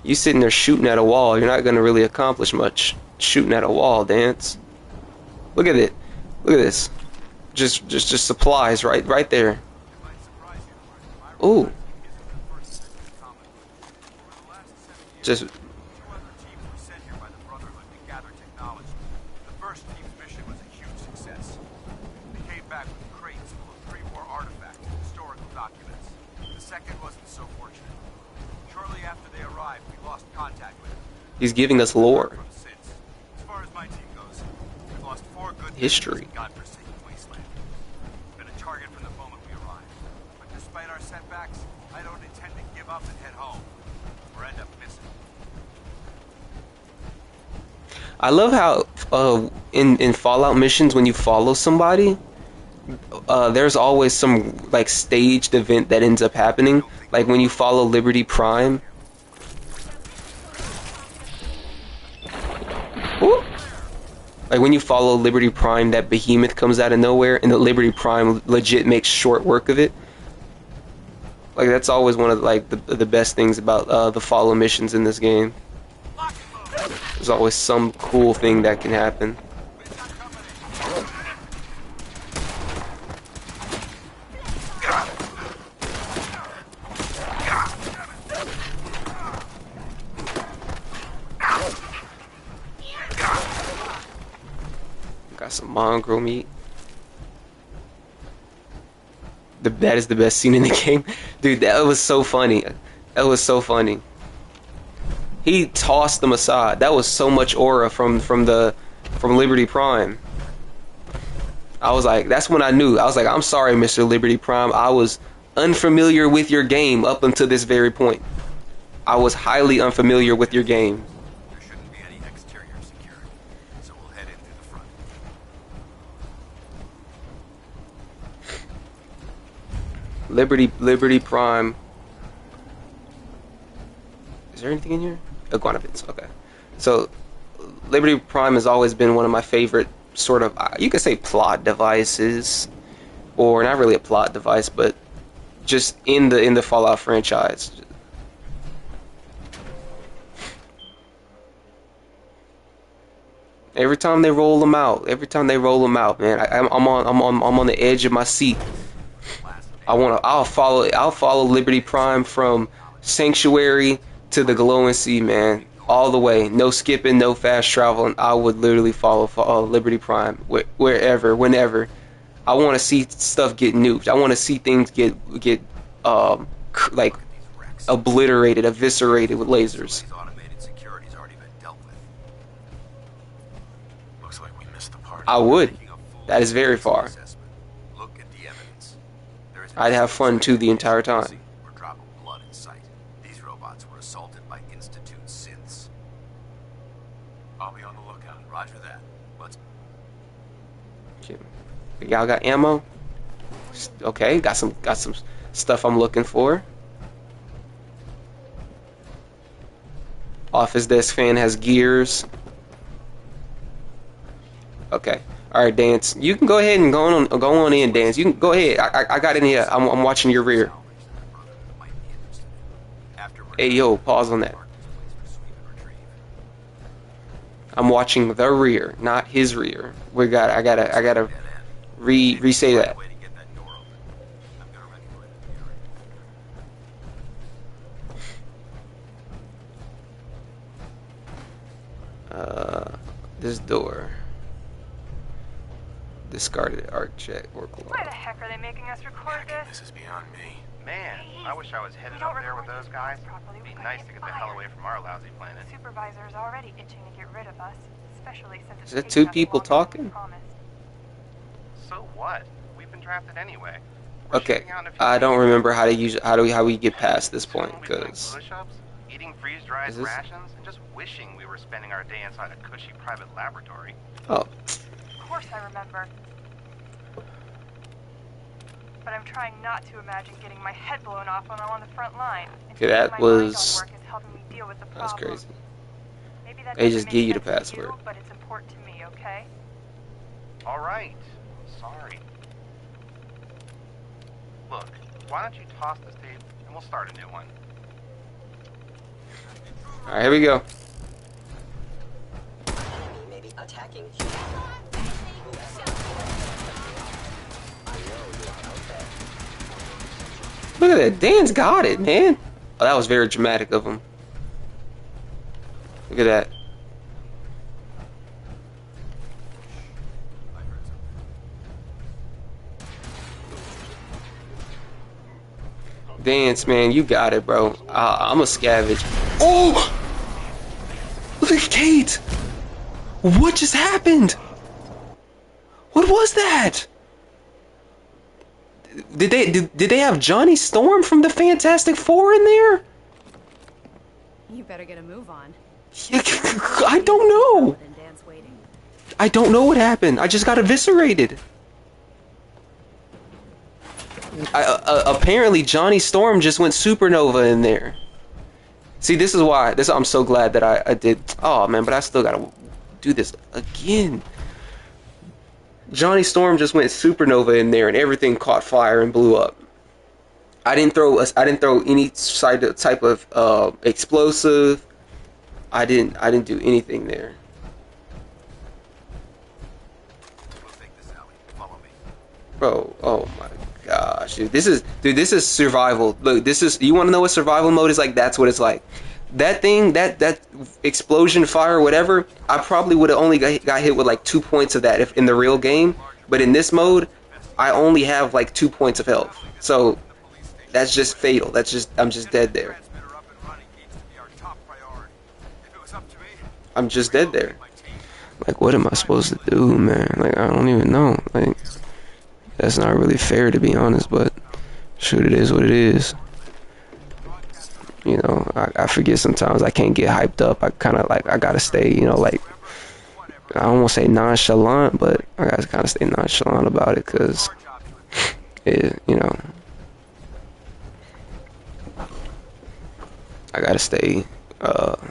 S1: You sitting there shooting at a wall, you're not gonna really accomplish much. Shooting at a wall, Dance. Look at it. Look at this. Just supplies right there. Ooh. Just he's giving us lore.
S3: As far as my team goes, we've lost 4 good
S1: History.
S3: godforsaken wasteland. Been a target from the moment we arrived. But despite our setbacks, I don't intend to give up and head home, or end up missing.
S1: I love how in Fallout missions when you follow somebody, there's always some like staged event that ends up happening. Like when you follow Liberty Prime. Ooh. Like when you follow Liberty Prime, that behemoth comes out of nowhere, and the Liberty Prime legit makes short work of it. Like that's always one of like the best things about the follow missions in this game. There's always some cool thing that can happen. Got some mongrel meat. That is the best scene in the game. Dude, that was so funny. That was so funny. He tossed them aside. That was so much aura from Liberty Prime. I was like, that's when I knew. I was like, I'm sorry, Mr. Liberty Prime. I was unfamiliar with your game up until this very point. I was highly unfamiliar with your game.
S3: There shouldn't be any exterior security, so we'll head in through the front.
S1: Liberty Prime. Is there anything in here? Iguana bits. Okay. So, Liberty Prime has always been one of my favorite sort of, you could say, plot devices, or not really a plot device, but just in the Fallout franchise. Every time they roll them out, man, I'm on the edge of my seat. I'll follow Liberty Prime from Sanctuary to the Glowing Sea, man, all the way. No skipping, no fast traveling. I would literally follow Liberty Prime wherever, whenever. I want to see stuff get nuked. I want to see things get like obliterated, eviscerated with lasers. I would. That is very far. I'd have fun too the entire time.
S3: We're dropping blood in sight. These robots were assaulted by Institute synths. I'll be on the lookout. Roger that. Let's.
S1: Y'all got ammo? Okay, got some stuff I'm looking for. Office desk fan has gears. Okay. All right, Dance. You can go ahead and go on in, Dance. You can go ahead. I got in here. I'm watching your rear. Hey, yo, pause on that. I'm watching the rear, not his rear. I gotta re-say that. This door. Discarded arc check or clock.
S9: Why the heck are they making us record this?
S3: This is beyond me.
S10: Man, I wish I was headed up there with those guys. It'd be nice to get the hell away from our lousy planet.
S9: The supervisor is already itching to get rid of us, especially since it's
S1: Is that two
S9: taken us
S1: people
S9: longer than
S1: talking?
S9: promised.
S10: So what? We've been drafted anyway. We're
S1: Okay,
S10: shipping out in a few
S1: I don't
S10: days.
S1: remember how to use how we get past this
S10: Soon
S1: point,
S10: we'll be doing
S1: because
S10: push-ups, eating freeze-dried
S1: Is this-
S10: rations, and just wishing we were spending our day inside a cushy private laboratory.
S1: oh,
S9: Of course I remember. But I'm trying not to imagine getting my head blown off when I'm on the front line. And
S1: Okay,
S9: keeping
S1: that
S9: my mind on
S1: was-
S9: work is helping me deal with the
S1: that's
S9: problem.
S1: crazy.
S9: Maybe that
S1: They
S9: doesn't
S1: just
S9: make
S1: give you the
S9: sense to
S1: password.
S9: but it's important to me, okay?
S10: All right. Sorry. Look, why don't you toss this tape and we'll start a new one.
S1: All right, here we go.
S11: Maybe attacking.
S1: Look at that, Dan's got it, man. Oh, that was very dramatic of him. Look at that. Dance, man, you got it, bro. I'm a scavenge. Oh! Look at Kate! What just happened? What was that? Did they have Johnny Storm from the Fantastic Four in there?
S8: You better get a move on.
S1: I don't know.
S8: And Dan's waiting.
S1: I don't know what happened. I just got eviscerated. Apparently Johnny Storm just went supernova in there. See, this is why. I'm so glad that I did. Oh man, but I still gotta do this again. Johnny Storm just went supernova in there, and everything caught fire and blew up. I didn't throw any type of explosive. I didn't do anything there. Bro, oh my gosh, dude, this is survival. Look, you want to know what survival mode is like? That's what it's like. That thing, that explosion, fire, whatever, I probably would have only got hit with like 2 points of that if in the real game. But in this mode, I only have like 2 points of health. So that's just fatal. I'm just dead there. I'm just dead there. Like, what am I supposed to do, man? Like, I don't even know. Like, that's not really fair, to be honest, but shoot, it is what it is. You know, I forget sometimes I can't get hyped up. I kind of like, I gotta stay, you know, like, I don't want to say nonchalant, but I gotta kind of stay nonchalant about it, because, you know, I gotta stay,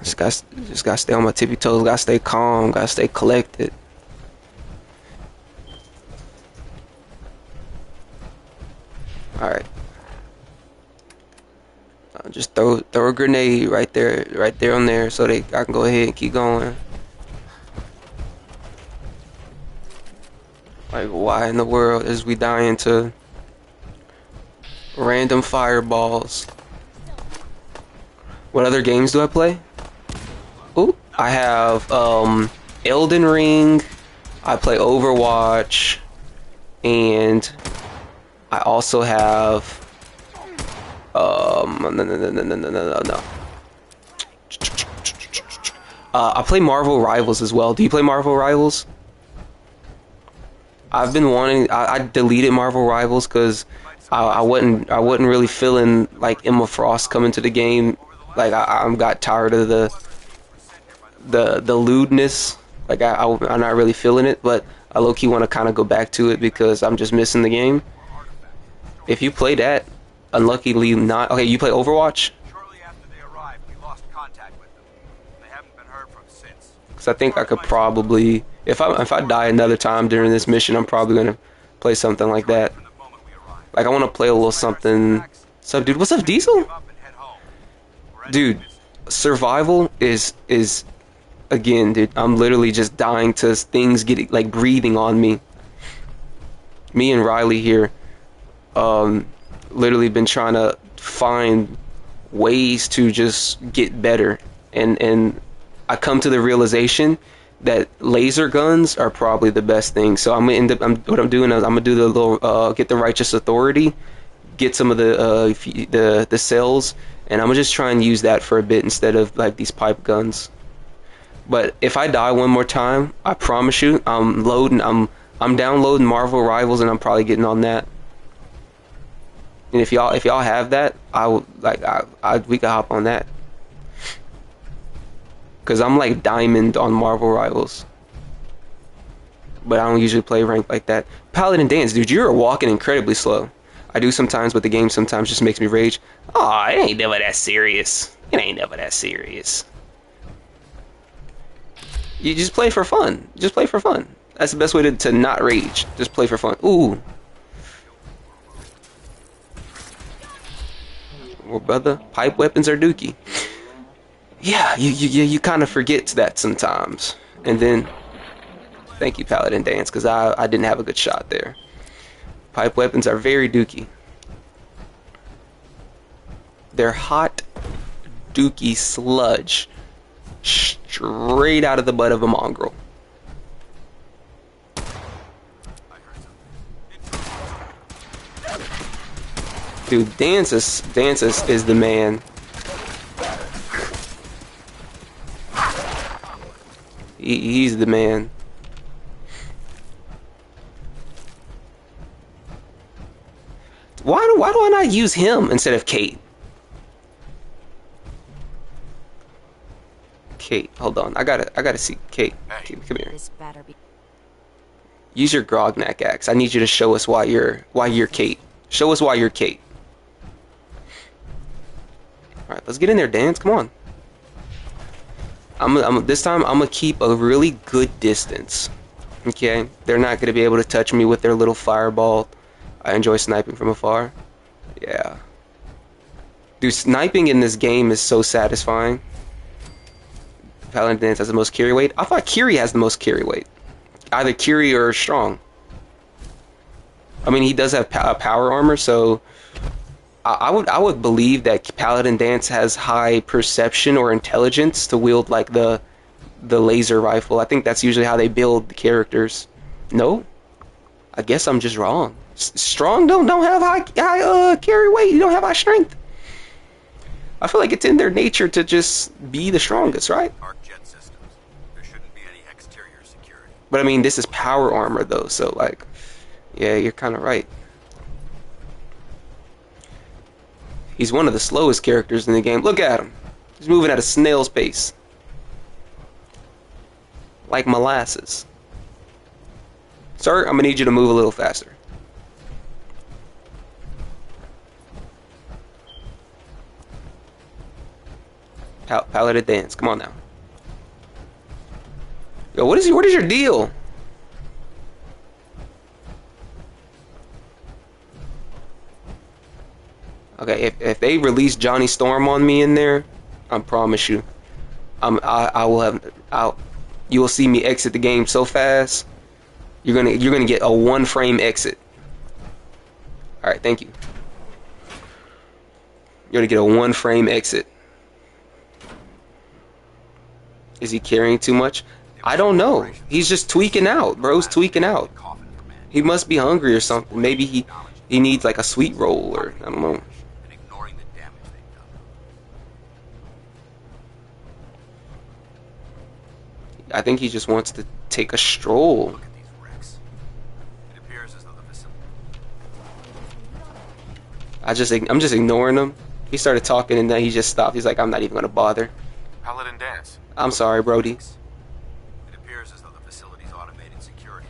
S1: just gotta stay on my tippy toes, gotta stay calm, gotta stay collected. Alright. Just throw a grenade right there on there, so I can go ahead and keep going. Like, why in the world is we dying to random fireballs? What other games do I play? Ooh, I have Elden Ring. I play Overwatch, and I also have no. I play Marvel Rivals as well. Do you play Marvel Rivals? I've been wanting. I deleted Marvel Rivals because I wasn't really feeling like Emma Frost coming to the game. Like I got tired of the lewdness. Like I'm not really feeling it, but I low key want to kind of go back to it because I'm just missing the game. If you play that, unluckily not. Okay, you play Overwatch?
S3: Shortly after they arrived, we lost contact with them. They haven't been heard from since.
S1: Because I think I could probably, if I die another time during this mission, I'm probably gonna play something like that. Like I want to play a little something. What's up, dude? What's up, Diesel? Dude, survival is again, dude. I'm literally just dying to things getting like breathing on me. Me and Riley here, literally been trying to find ways to just get better, and I come to the realization that laser guns are probably the best thing. So I'm gonna end up. What I'm doing is I'm gonna do the little get the righteous authority, get some of the cells, and I'm gonna just try and use that for a bit instead of like these pipe guns. But if I die one more time, I promise you, I'm downloading Marvel Rivals, and I'm probably getting on that. And if y'all have that, we can hop on that. Cause I'm like diamond on Marvel Rivals, but I don't usually play ranked like that. Paladin Dance, dude, you're walking incredibly slow. I do sometimes, but the game sometimes just makes me rage. Aw, it ain't never that serious. It ain't never that serious. You just play for fun. Just play for fun. That's the best way to not rage. Just play for fun. Ooh. Well, brother, pipe weapons are dookie. Yeah, you kind of forget that sometimes. And then, thank you, Paladin Dance, because I didn't have a good shot there. Pipe weapons are very dookie. They're hot dookie sludge. Straight out of the butt of a mongrel. Dude, Dances is the man. He's the man. Why do I not use him instead of Kate? Kate, hold on. I gotta see Kate. Kate, come here. Use your Grognak axe. I need you to show us why you're Kate. Show us why you're Kate. All right, let's get in there, Dance. Come on. This time I'm gonna keep a really good distance. Okay, they're not gonna be able to touch me with their little fireball. I enjoy sniping from afar. Yeah, Dude, sniping in this game is so satisfying. Paladin Dance has the most carry weight. I thought Kiri has the most carry weight. Either Kiri or Strong. I mean, he does have power armor, so I would believe that Paladin Dance has high perception or intelligence to wield like the laser rifle. I think that's usually how they build the characters. No, I guess I'm just wrong. Strong don't have high carry weight. You don't have high strength. I feel like it's in their nature to just be the strongest, right?
S10: Jet systems. There shouldn't be any exterior security.
S1: But I mean, this is power armor though, so like, yeah, you're kind of right. He's one of the slowest characters in the game. Look at him. He's moving at a snail's pace. Like molasses. Sir, I'm gonna need you to move a little faster. Paladin Dance, come on now. Yo, what is your deal? Okay, if they release Johnny Storm on me in there, I promise you, you will see me exit the game so fast. You're gonna get a 1-frame exit. All right, thank you. You're gonna get a 1-frame exit. Is he carrying too much? I don't know. He's just tweaking out. Bro's tweaking out. He must be hungry or something. Maybe he needs like a sweet roll or I don't know. I think he just wants to take a stroll. I'm just ignoring him. He started talking and then he just stopped. He's like, I'm not even gonna bother.
S3: Paladin Dance.
S1: I'm sorry, Brody.
S10: It appears as though the facility's automated security.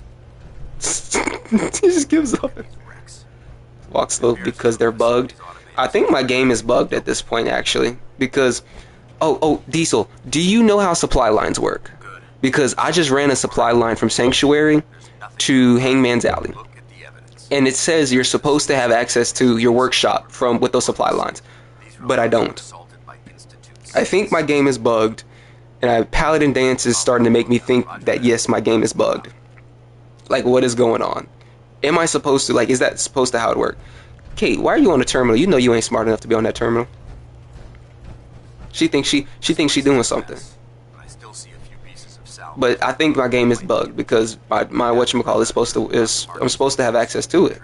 S1: He just gives up. Walk slow because they're bugged. I think my game is bugged at this point actually because oh Diesel, do you know how supply lines work? Because I just ran a supply line from Sanctuary to Hangman's Alley. And it says you're supposed to have access to your workshop with those supply lines. But I don't. I think my game is bugged. And Paladin Dance is starting to make me think that yes, my game is bugged. Like, what is going on? Am I supposed to, like, is that supposed to how it works? Kate, why are you on the terminal? You know you ain't smart enough to be on that terminal. She thinks she doing something. But I think my game is bugged because my whatchamacallit I'm supposed to have access to it.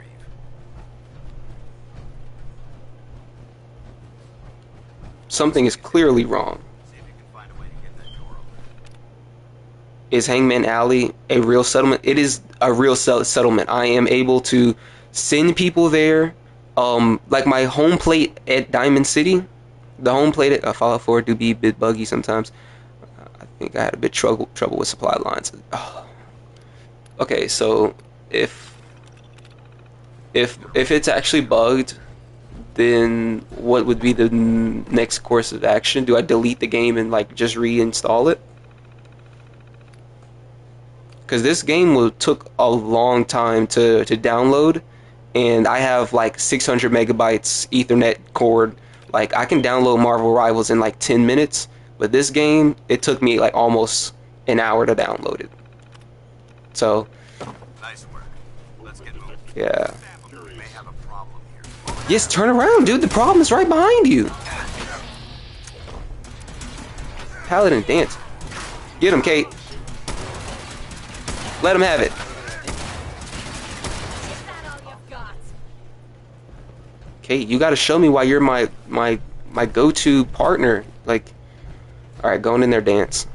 S1: Something is clearly wrong. Is Hangman Alley a real settlement? It is a real settlement. I am able to send people there. Like my home plate at Diamond City, the home plate at Fallout 4 do be a bit buggy sometimes. I think I had a bit trouble with supply lines. Oh. Okay, so if it's actually bugged, then what would be the next course of action? Do I delete the game and like just reinstall it? Because this game took a long time to download, and I have like 600 megabytes Ethernet cord. Like I can download Marvel Rivals in like 10 minutes, but this game it took me like almost an hour to download it. So
S10: nice work. Let's get moving.
S1: Yeah.
S10: We may have a problem here.
S1: Yes, turn around, dude. The problem is right behind you. Paladin Dance. Get him, Kate. Let him have it. Kate, you gotta show me why you're my go-to partner. Like, alright, going in there, Dance.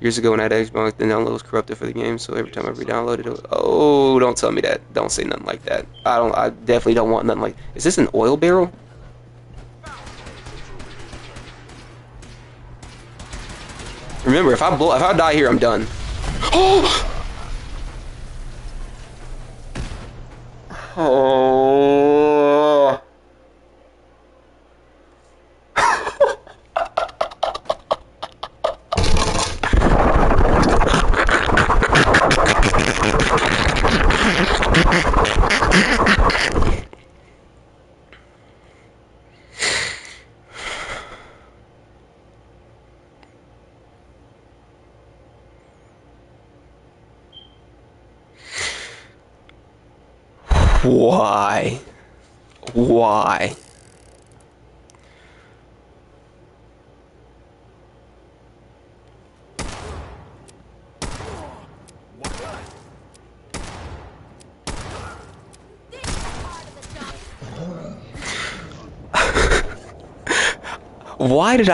S1: Years ago when I had Xbox, the download was corrupted for the game, so every time I re-downloaded it, oh, don't tell me that. Don't say nothing like that. I definitely don't want nothing like. Is this an oil barrel? Remember, if I die here, I'm done. Oh! Oh. Why? Why? Why did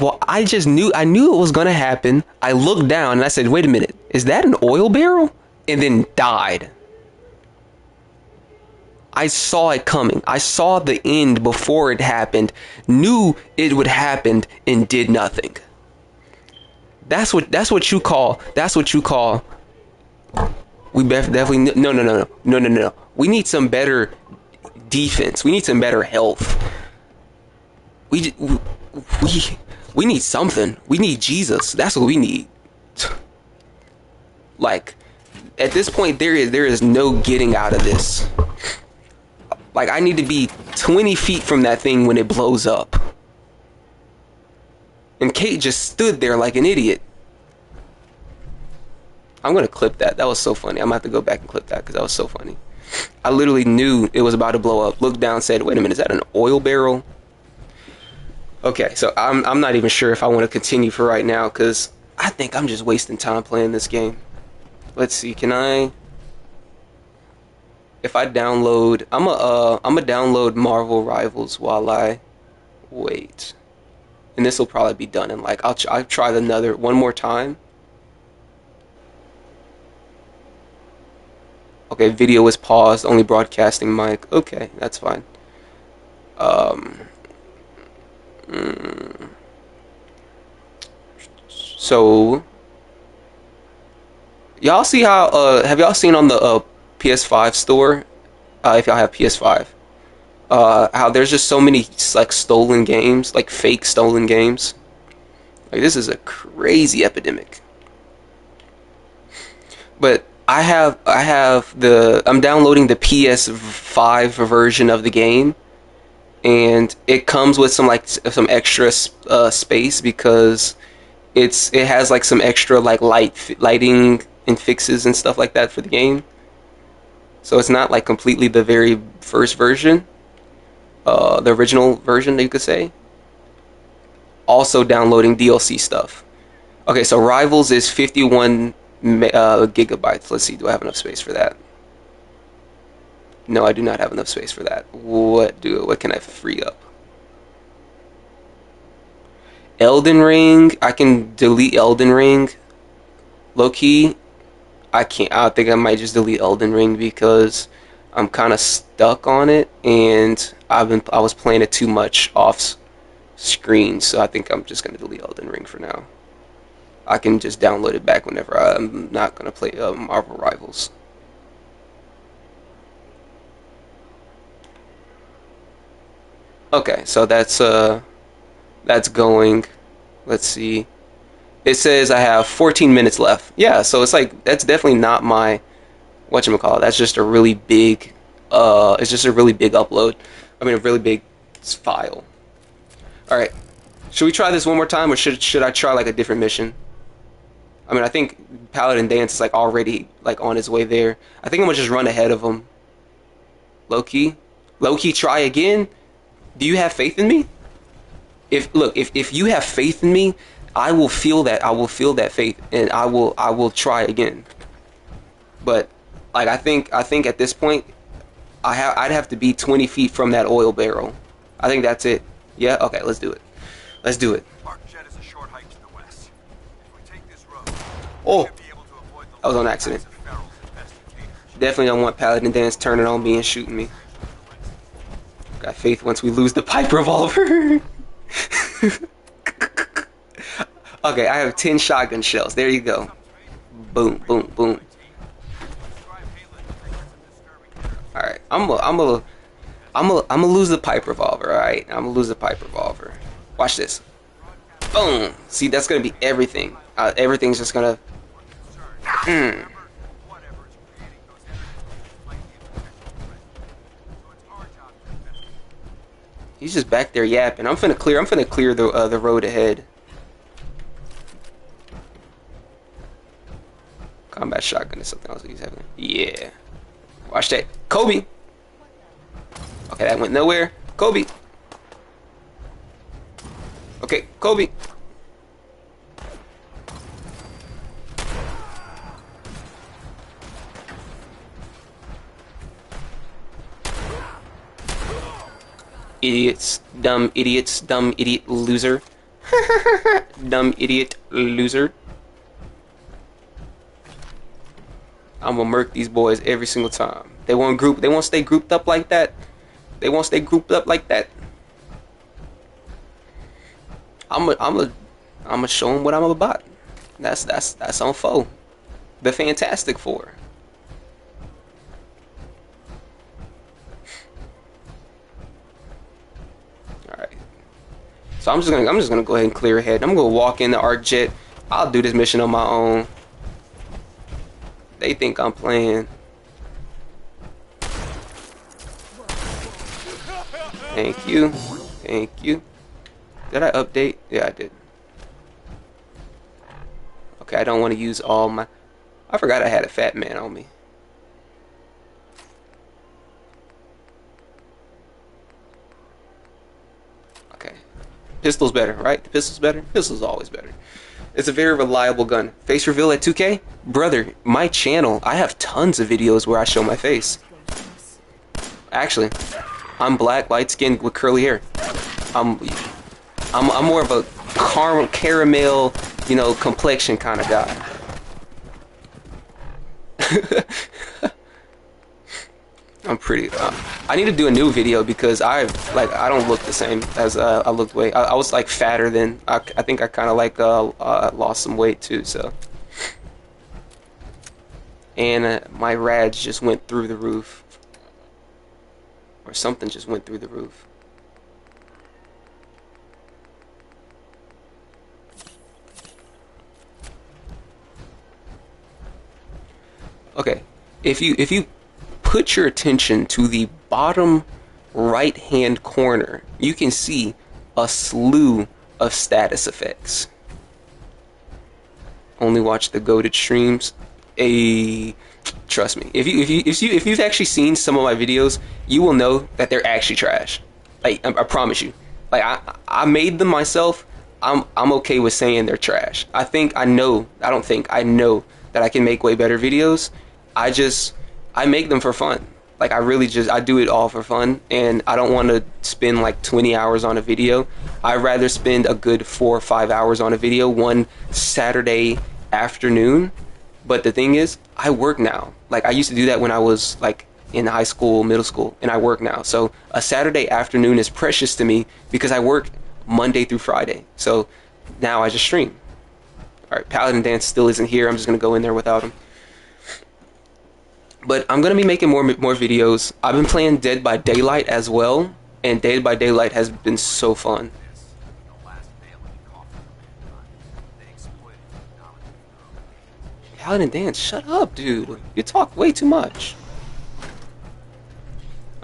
S1: well, I just knew, I knew it was gonna happen. I looked down and I said, wait a minute, is that an oil barrel? And then died. I saw it coming. I saw the end before it happened, knew it would happen, and did nothing. That's what you call, we definitely, no. We need some better defense. We need some better health. We need something. We need Jesus. That's what we need. Like, at this point, there is no getting out of this. Like, I need to be 20 feet from that thing when it blows up. And Kate just stood there like an idiot. I'm gonna clip that. That was so funny. I'm gonna have to go back and clip that because that was so funny. I literally knew it was about to blow up. Looked down, said, wait a minute, is that an oil barrel? Okay, so I'm not even sure if I want to continue for right now because I think I'm just wasting time playing this game. Let's see, can I... If I download, I'm gonna download Marvel Rivals while I wait, and this will probably be done in like I'll try one more time. Okay, video is paused, only broadcasting mic. Okay, that's fine. So y'all see how have y'all seen on the PS5 store, if y'all have PS5, how there's just so many like stolen games, like fake stolen games. Like, this is a crazy epidemic. But I'm downloading the PS5 version of the game, and it comes with some extra space because it has like some extra like lighting and fixes and stuff like that for the game. So it's not like completely the very first version, the original version, you could say. Also downloading DLC stuff. Okay, so Rivals is 51 gigabytes. Let's see, do I have enough space for that? No, I do not have enough space for that. What can I free up? Elden Ring, I can delete Elden Ring. Low key, I can't. I think I might just delete Elden Ring because I'm kind of stuck on it, and I was playing it too much off screen, so I think I'm just gonna delete Elden Ring for now. I can just download it back whenever I'm not gonna play Marvel Rivals. Okay, so that's going. Let's see. It says I have 14 minutes left. Yeah, so it's like that's definitely not my whatchamacallit. That's just a really big it's just a really big upload. I mean a really big file. Alright. Should we try this one more time, or should I try like a different mission? I mean, I think Paladin Danse is like already like on his way there. I think I'm gonna just run ahead of him. Low key try again. Do you have faith in me? If you have faith in me, I will feel that. I will feel that faith, and I will try again. But like I think at this point, I'd have to be 20 feet from that oil barrel. I think that's it. Yeah. Okay. Let's do it. Let's do it.
S3: Arcjet is a short hike to the west. If we take this road,
S1: oh,
S3: we'll be able to avoid the
S1: that was on accident. Definitely don't want Paladin Danse turning on me and shooting me. Got faith once we lose the pipe revolver. Okay, I have 10 shotgun shells. There you go. Boom, boom, boom. Alright, I'm gonna lose the pipe revolver, alright? I'm gonna lose the pipe revolver. Watch this. Boom! See, that's gonna be everything. Everything's just gonna... He's just back there yapping. I'm finna clear the road ahead. Combat shotgun is something else he's having. Yeah. Watch that. Kobe! Okay, that went nowhere. Kobe. Okay, Kobe. Idiots, dumb idiot loser. Dumb idiot loser. I'm gonna murk these boys every single time. They won't stay grouped up like that. They won't stay grouped up like that. I'm gonna show them what I'm about. That's on foe. The Fantastic Four. Alright. So I'm just gonna go ahead and clear ahead. I'm gonna walk in the Arc Jet. I'll do this mission on my own. They think I'm playing. Thank you. Thank you. Did I update? Yeah, I did. Okay, I don't want to use all my... I forgot I had a fat man on me. Okay. Pistol's better, right? The pistol's better? Pistol's always better. It's a very reliable gun. Face reveal at 2K? Brother, my channel, I have tons of videos where I show my face. Actually, I'm black, light-skinned with curly hair. I'm more of a caramel, you know, complexion kind of guy. I'm pretty. I need to do a new video because I don't look the same as I looked way. I was like fatter then. I think I kind of like lost some weight too. So, and my rads just went through the roof, or something just went through the roof. Okay, if you put your attention to the bottom right hand corner, you can see a slew of status effects. Only watch the goated streams. Trust me, if you've actually seen some of my videos, you will know that they're actually trash. Like I promise you. Like I made them myself. I'm okay with saying they're trash. I know that I can make way better videos. I make them for fun. Like I do it all for fun, and I don't want to spend like 20 hours on a video. I'd rather spend a good 4 or 5 hours on a video one Saturday afternoon. But the thing is, I work now. Like I used to do that when I was like in high school, middle school, and I work now. So a Saturday afternoon is precious to me because I work Monday through Friday. So now I just stream. Alright, Paladin Dance still isn't here. I'm just gonna go in there without him. But I'm going to be making more videos. I've been playing Dead by Daylight as well, and Dead by Daylight has been so fun. Paladin Dance, shut up, dude. You talk way too much.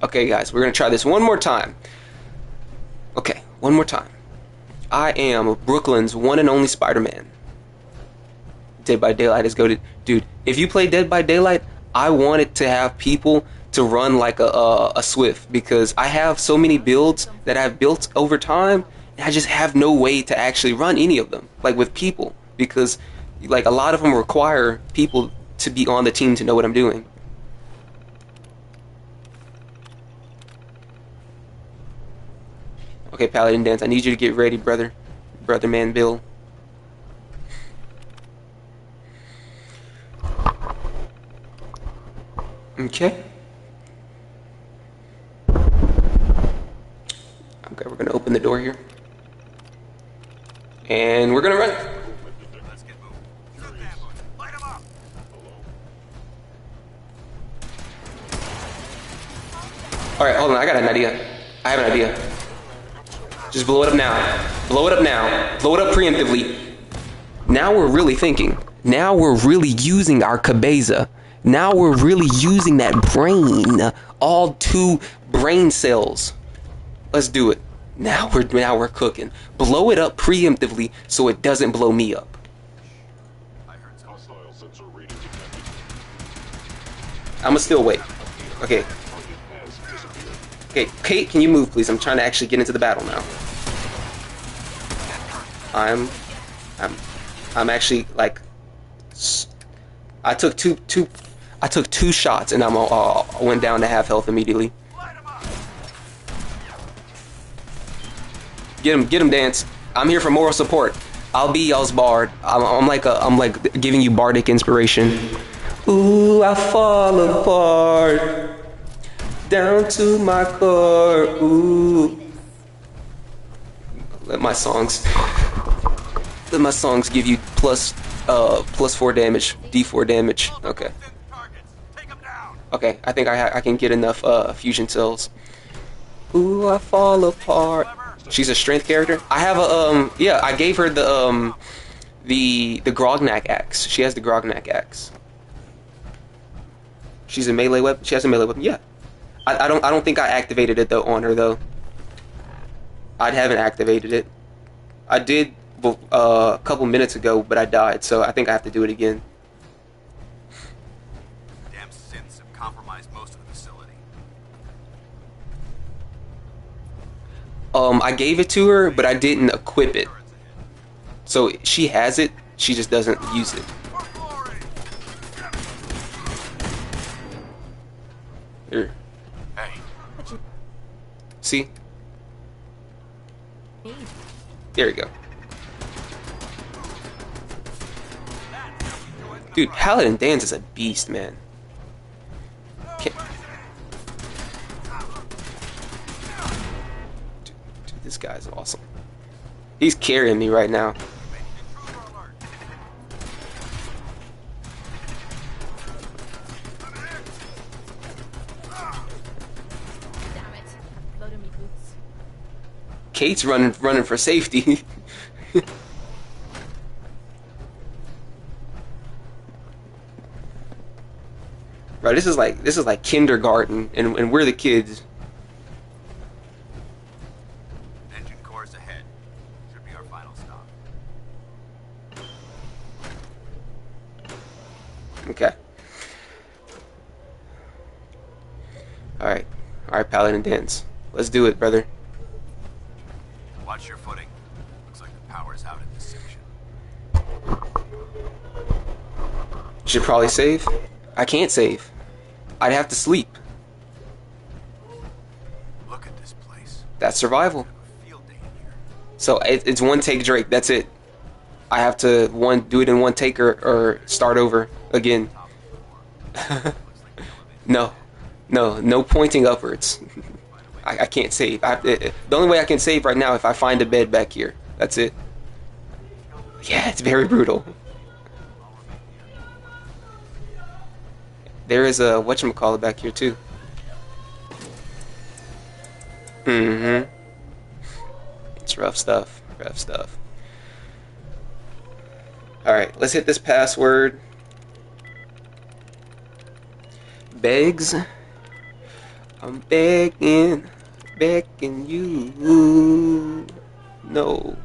S1: Okay, guys, we're going to try this one more time. Okay, one more time. I am Brooklyn's one and only Spider-Man. Dead by Daylight is goated. Dude, if you play Dead by Daylight, I wanted to have people to run like a Swift, because I have so many builds that I've built over time, and I just have no way to actually run any of them, like with people, because like a lot of them require people to be on the team to know what I'm doing. Okay, Paladin Dance, I need you to get ready, brother man Bill. Okay. Okay, we're gonna open the door here. And we're gonna run.
S3: Let's get moving. Light 'em up.
S1: Alright, hold on, I got an idea. I have an idea. Just blow it up now. Blow it up now. Blow it up preemptively. Now we're really thinking. Now we're really using our cabeza. Now we're really using that brain, all 2 brain cells. Let's do it. Now we're cooking. Blow it up preemptively so it doesn't blow me up. I'ma still wait. Okay. Okay, Kate, can you move, please? I'm trying to actually get into the battle now. I'm actually like, I took two shots and I went down to half health immediately. Get him, Dance. I'm here for moral support. I'll be y'all's bard. I'm like giving you bardic inspiration. Ooh, I fall apart. Down to my core, ooh. Let my songs give you plus 4 damage, D4 damage. Okay. Okay, I think I can get enough fusion cells. Ooh, I fall apart. She's a strength character. I have a yeah, I gave her the Grognak axe. She has the Grognak axe. She's a melee weapon. She has a melee weapon. Yeah. I don't think I activated it though on her though. I haven't activated it. I did a couple minutes ago, but I died, so I think I have to do it again.
S10: Damn synths have compromised most of the facility.
S1: I gave it to her, but I didn't equip it. So she has it, she just doesn't use it. Here. See? There you go. Dude, Paladin Danse is a beast, man. Dude, this guy's awesome. He's carrying me right now. Kate's running for safety. Right, this is like kindergarten, and we're the kids.
S10: Engine course ahead. Should be our final stop.
S1: Okay. Alright, Paladin Danse. Let's do it, brother.
S10: Watch your footing. Looks like the power's out in this section.
S1: Should probably save. I can't save. I'd have to sleep.
S10: Look at this place.
S1: That's survival. So it's one take Drake. That's it. I have to do it in one take or start over again. No pointing upwards. I can't save. The only way I can save right now if I find a bed back here. That's it. Yeah, it's very brutal. There is a whatchamacallit back here too. It's rough stuff. Rough stuff. Alright, let's hit this password. Begs. I'm begging you. No.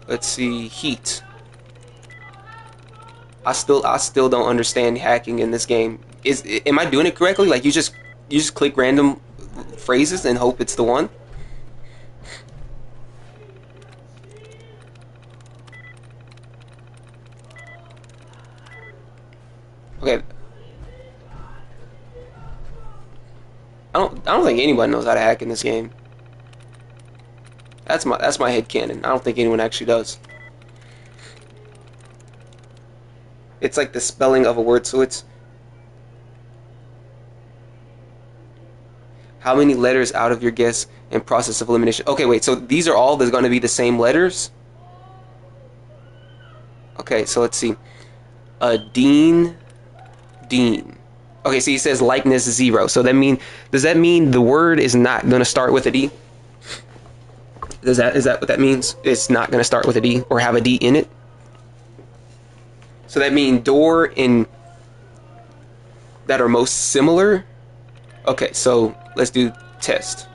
S1: Let's see, heat. I still don't understand hacking in this game. Am I doing it correctly? Like you just click random phrases and hope it's the one? Okay. I don't think anyone knows how to hack in this game. That's my headcanon. I don't think anyone actually does. It's like the spelling of a word, so it's how many letters out of your guess and process of elimination. Okay, wait, so these are all going to be the same letters? Okay, so let's see. Dean. Okay, so he says likeness 0. So does that mean the word is not going to start with a D? Is that what that means? It's not going to start with a D or have a D in it? So that means door in that are most similar? Okay, so let's do test.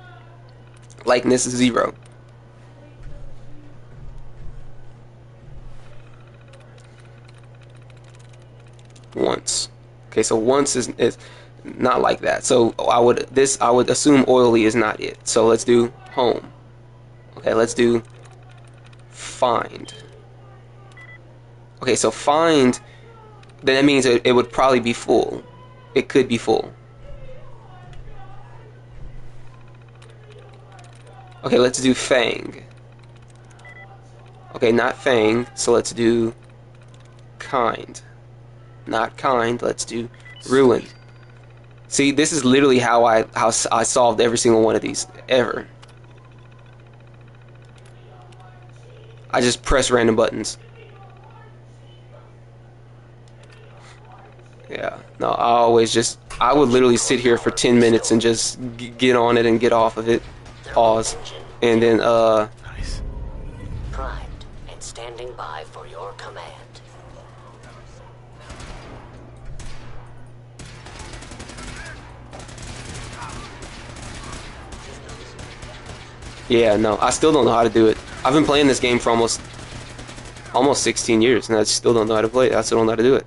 S1: Likeness 0. Once. Okay, so once is Not like that. So I would assume oily is not it. So let's do home. Okay, let's do find. Okay, so find, then that means it would probably be full. It could be full. Okay, let's do fang. Okay, not fang, so let's do kind. Not kind, let's do ruin. See, this is literally how I solved every single one of these ever. I just press random buttons. Yeah, no, I would literally sit here for 10 minutes and just get on it and get off of it. Pause. And then,
S11: Nice. Primed and standing by for your command.
S1: Yeah, no, I still don't know how to do it. I've been playing this game for almost 16 years, and I still don't know how to play it. I still don't know how to do it.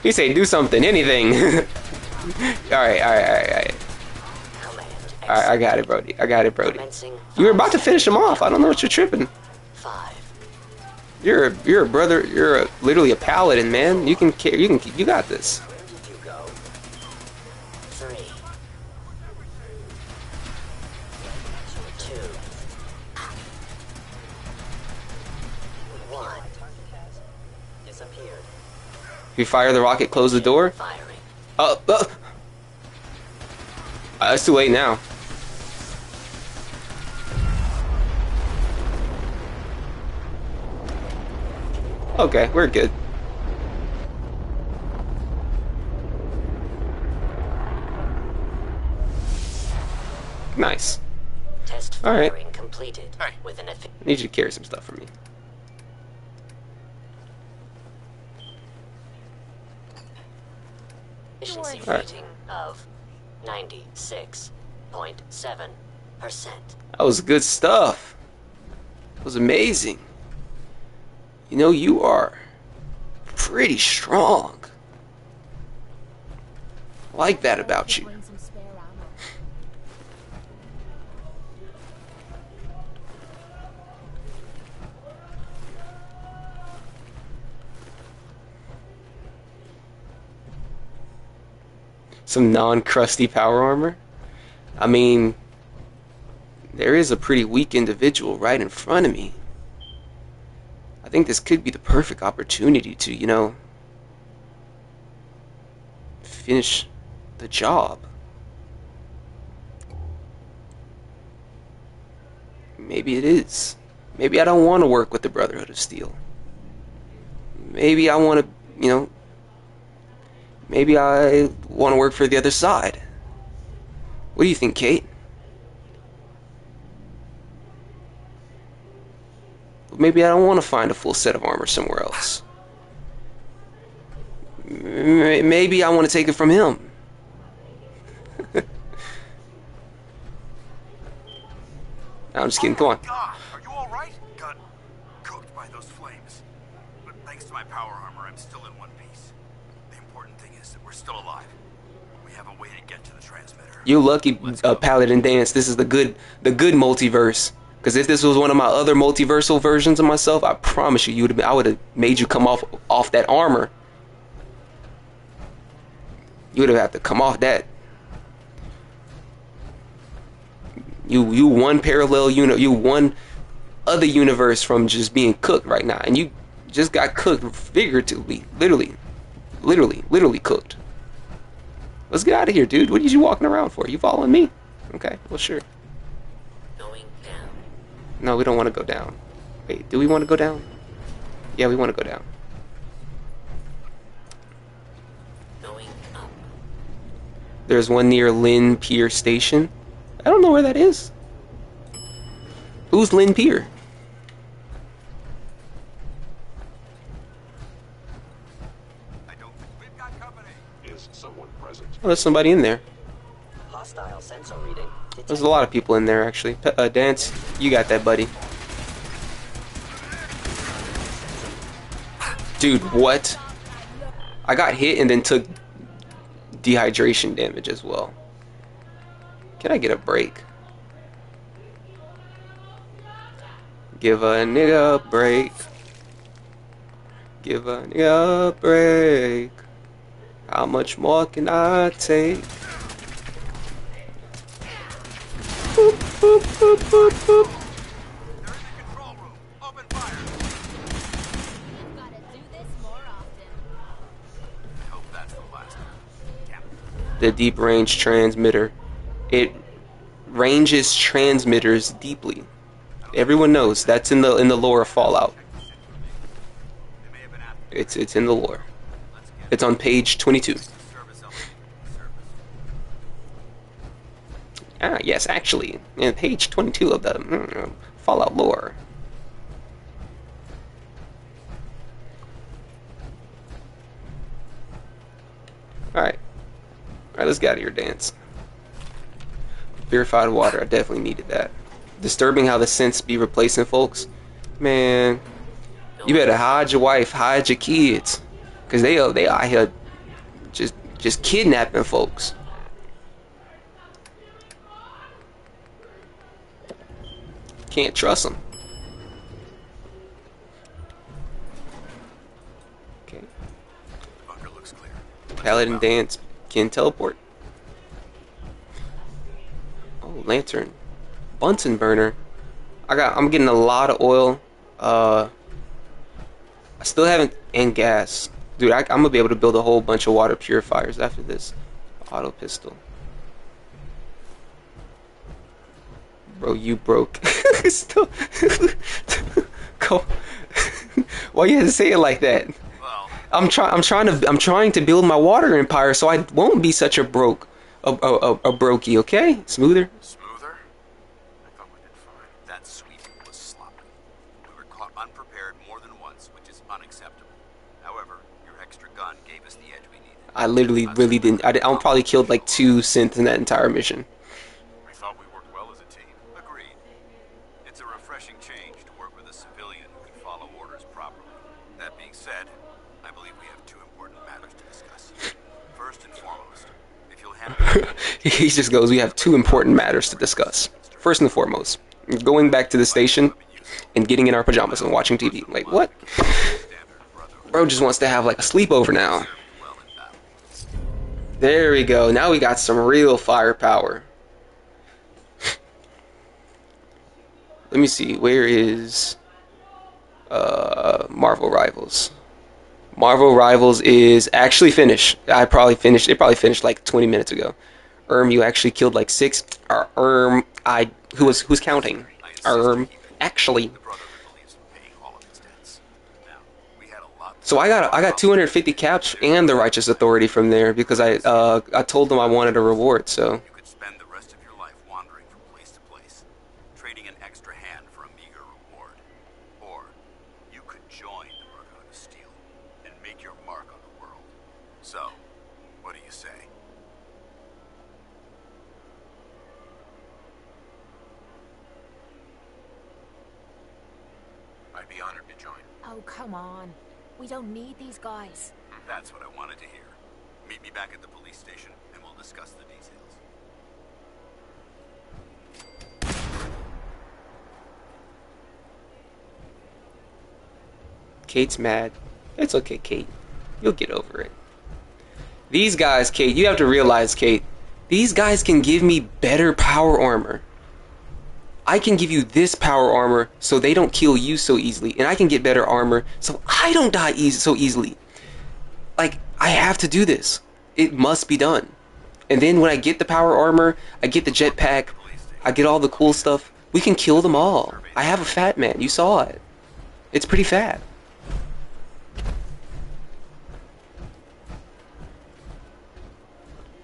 S1: You say do something, anything. Alright. Alright, I got it, Brody. I got it, Brody. You were about to finish him off. I don't know what you're tripping. You're a brother. You're literally a paladin, man. You got this.
S11: Where did you go? 3, 2, 1. Disappeared.
S1: If you fire the rocket, close the door. It's too late now. Okay, we're good. Nice.
S11: Test firing completed. With an
S1: I need you to carry some stuff for me.
S11: efficiency rating of 96.7%.
S1: That was good stuff. It was amazing. You know, you are pretty strong. I like that about you. Some non-crusty power armor. I mean, there is a pretty weak individual right in front of me. I think this could be the perfect opportunity to, you know, finish the job. Maybe it is. Maybe I don't want to work with the Brotherhood of Steel. Maybe I want to, you know, maybe I want to work for the other side. What do you think, Kate? Maybe I don't want to find a full set of armor somewhere else. Maybe I want to take it from him. I'm just kidding, come on.
S3: God, are you alright? Got cooked by those flames. But thanks to my power armor, I'm still in one piece. The important thing is that we're still alive. We have a way to get to the transmitter.
S1: You lucky, Paladin Dance. This is the good multiverse. Because if this was one of my other multiversal versions of myself, I promise you, I would have made you come off that armor. You would have had to come off that. You one parallel you one other universe from just being cooked right now, and you just got cooked figuratively, literally cooked. Let's get out of here, dude. What are you walking around for? You following me? Okay, well, sure. No, we don't want to go down. Wait, do we want to go down? Yeah, we want to go down. There's one near Lynn Pier Station. I don't know where that is. Who's Lynn Pier?
S4: Is someone present?
S1: Oh, there's somebody in there.
S11: Hostile sensor reading.
S1: There's a lot of people in there, actually. Dance, you got that, buddy. Dude, what? I got hit and then took dehydration damage as well. Can I get a break? Give a nigga a break. Give a nigga a break. How much more can I take? Boop, boop, boop, boop, boop.
S3: They're in the control room. Open fire.
S2: You've gotta do this more often.
S3: I hope that's the last.
S1: The deep range transmitter. It ranges transmitters deeply. Everyone knows that's in the lore of Fallout. It's in the lore. It's on page 22. Ah, yes, actually, in page 22 of the Fallout lore. Alright, let's get out of here, dance. Purified water, I definitely needed that. Disturbing how the scents be replacing folks. Man, you better hide your wife, hide your kids, cause they out here just kidnapping folks. Can't trust them. Okay.
S3: Bunker looks clear.
S1: Paladin dance can teleport. Oh, lantern. Bunsen burner. I'm getting a lot of oil. I still haven't, and gas. Dude, I'm gonna be able to build a whole bunch of water purifiers after this. Auto pistol. Bro, you broke. Still. Go. Why you have to say it like that?
S3: Well,
S1: I'm trying to build my water empire so I won't be such a brokey, okay? Smoother.
S3: smoother? I thought we did fine. That sweep was sloppy. We were caught unprepared more than once, which is unacceptable. However, your extra gun gave us the edge we needed.
S1: I literally really didn't. I probably killed like 2 synths in that entire mission.
S3: We thought we worked well as a team. Agreed. It's a refreshing change to work with a civilian who can follow orders properly. That being said, I believe we have 2 important matters to discuss. First and foremost, if you'll handle
S1: He just goes, we have 2 important matters to discuss. First and foremost, going back to the station and getting in our pajamas and watching TV. Like, what? Bro just wants to have like a sleepover now. There we go. Now we got some real firepower. Let me see. Where is Marvel Rivals? Marvel Rivals is actually finished. It probably finished like 20 minutes ago. You actually killed like 6. Who's counting? Actually. So I got 250 caps and the Righteous Authority from there because I told them I wanted a reward. So
S3: you could spend the rest of your life wandering from place to place, trading an extra hand for a meager reward, or you could join the Brotherhood of Steel and make your mark on the world. So, what do you say? I'd be honored to join.
S2: Oh, come on. We don't need these guys.
S3: That's what I wanted to hear. Meet me back at the police station, and we'll discuss the details.
S1: Kate's mad. It's okay, Kate. You'll get over it. These guys, Kate, you have to realize, Kate, these guys can give me better power armor. I can give you this power armor so they don't kill you so easily, and I can get better armor so I don't die so easily. Like, I have to do this. It must be done. And then when I get the power armor, I get the jetpack, I get all the cool stuff, we can kill them all. I have a fat man. You saw it. It's pretty fat.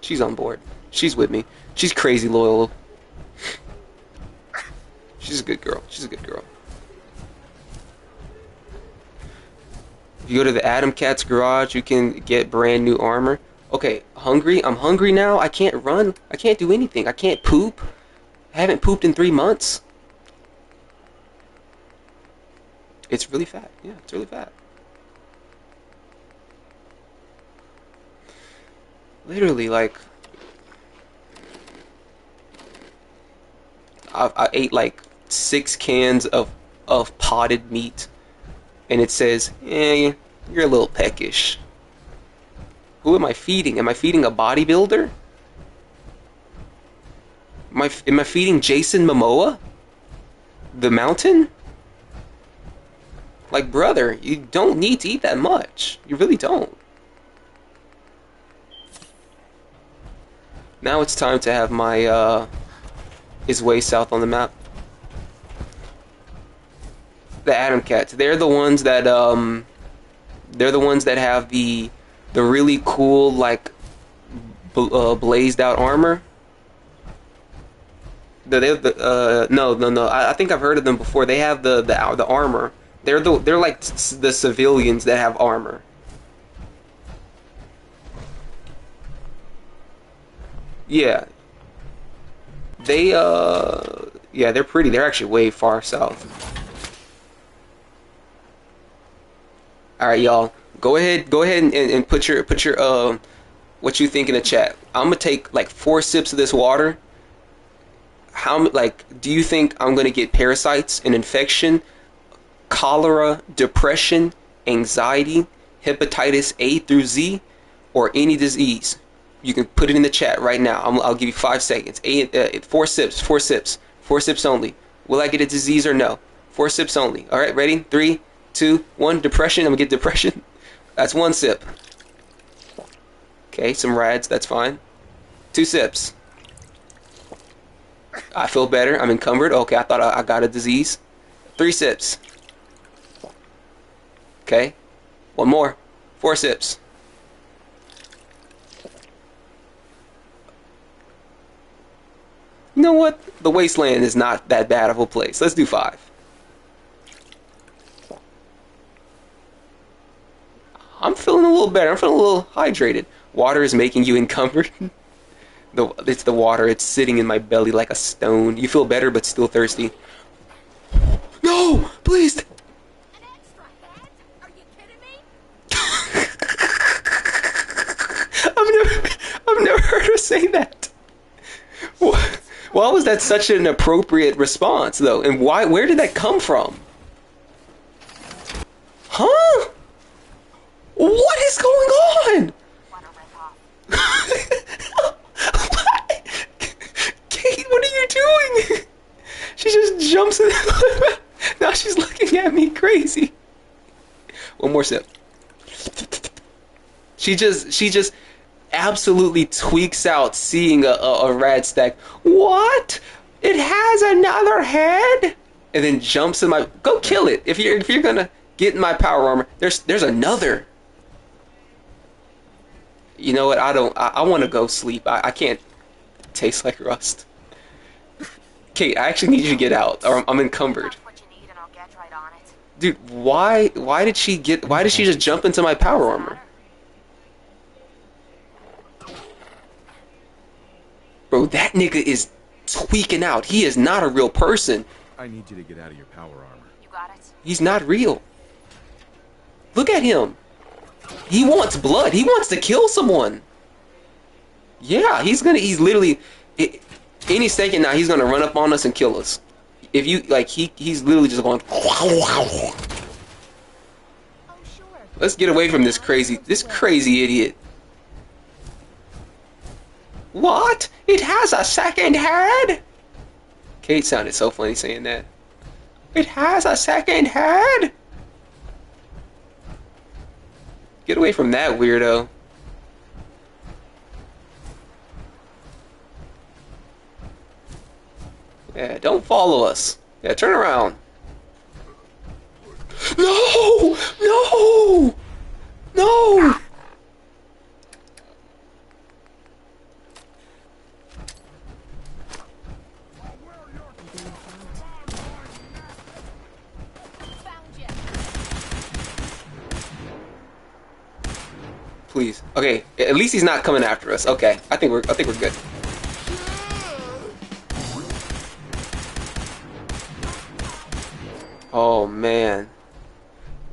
S1: She's on board. She's with me. She's crazy loyal. She's a good girl. She's a good girl. If you go to the Adam Cat's garage, you can get brand new armor. Okay, hungry? I'm hungry now. I can't run. I can't do anything. I can't poop. I haven't pooped in 3 months. It's really fat. Yeah, it's really fat. Literally, like, I ate like 6 cans of potted meat, and it says, "Eh, you're a little peckish." Who am I feeding? Am I feeding a bodybuilder? Am I feeding Jason Momoa? The Mountain? Like, brother, you don't need to eat that much. You really don't. Now it's time to have my, is way south on the map. The Atom Cats. They're the ones that, have the really cool, like, blazed out armor. No. I think I've heard of them before. They have the armor. They're like the civilians that have armor. Yeah. Yeah, they're pretty. They're actually way far south. All right, y'all. Go ahead and put your what you think in the chat. I'm gonna take like 4 sips of this water. Do you think I'm gonna get parasites, an infection, cholera, depression, anxiety, hepatitis A through Z, or any disease? You can put it in the chat right now. I'll give you 5 seconds. 4 sips. 4 sips only. Will I get a disease or no? 4 sips only. All right, ready? 3, 2, 1. Depression. I'm gonna get depression. That's 1 sip. Okay, some rads. That's fine. 2 sips. I feel better. I'm encumbered. Okay, I thought I got a disease. 3 sips. Okay. 1 more. 4 sips. You know what? The wasteland is not that bad of a place. Let's do 5. I'm feeling a little better. I'm feeling a little hydrated. Water is making you encumbered. It's the water. It's sitting in my belly like a stone. You feel better, but still thirsty. No! Please!
S2: An extra head? Are you kidding me?
S1: I've never heard her say that. Why was that such an appropriate response, though? And why? Where did that come from? Huh? What is going on? Kate, what are you doing? She just jumps in. Now she's looking at me crazy. 1 more sip. She just absolutely tweaks out seeing a rad stack. What? It has another head? And then jumps in my. Go kill it. If you're gonna get in my power armor, there's another. You know what? I want to go sleep. I can't taste like rust. Kate, I actually need you to get out, or I'm encumbered. Dude, why did she just jump into my power armor? Bro, that nigga is tweaking out. He is not a real person.
S7: I need you to get out of your power armor.
S2: You got it.
S1: He's not real. Look at him. He wants blood. He wants to kill someone. Yeah, he's literally any second now he's gonna run up on us and kill us. If you like, he's literally just going.
S2: Oh, sure.
S1: Let's get away from this crazy idiot. What? It has a second head? Kate sounded so funny saying that. It has a second head? Get away from that weirdo. Yeah, don't follow us. Yeah, turn around. No! No! No! Please. Okay, at least he's not coming after us. Okay, I think we're good. Oh man.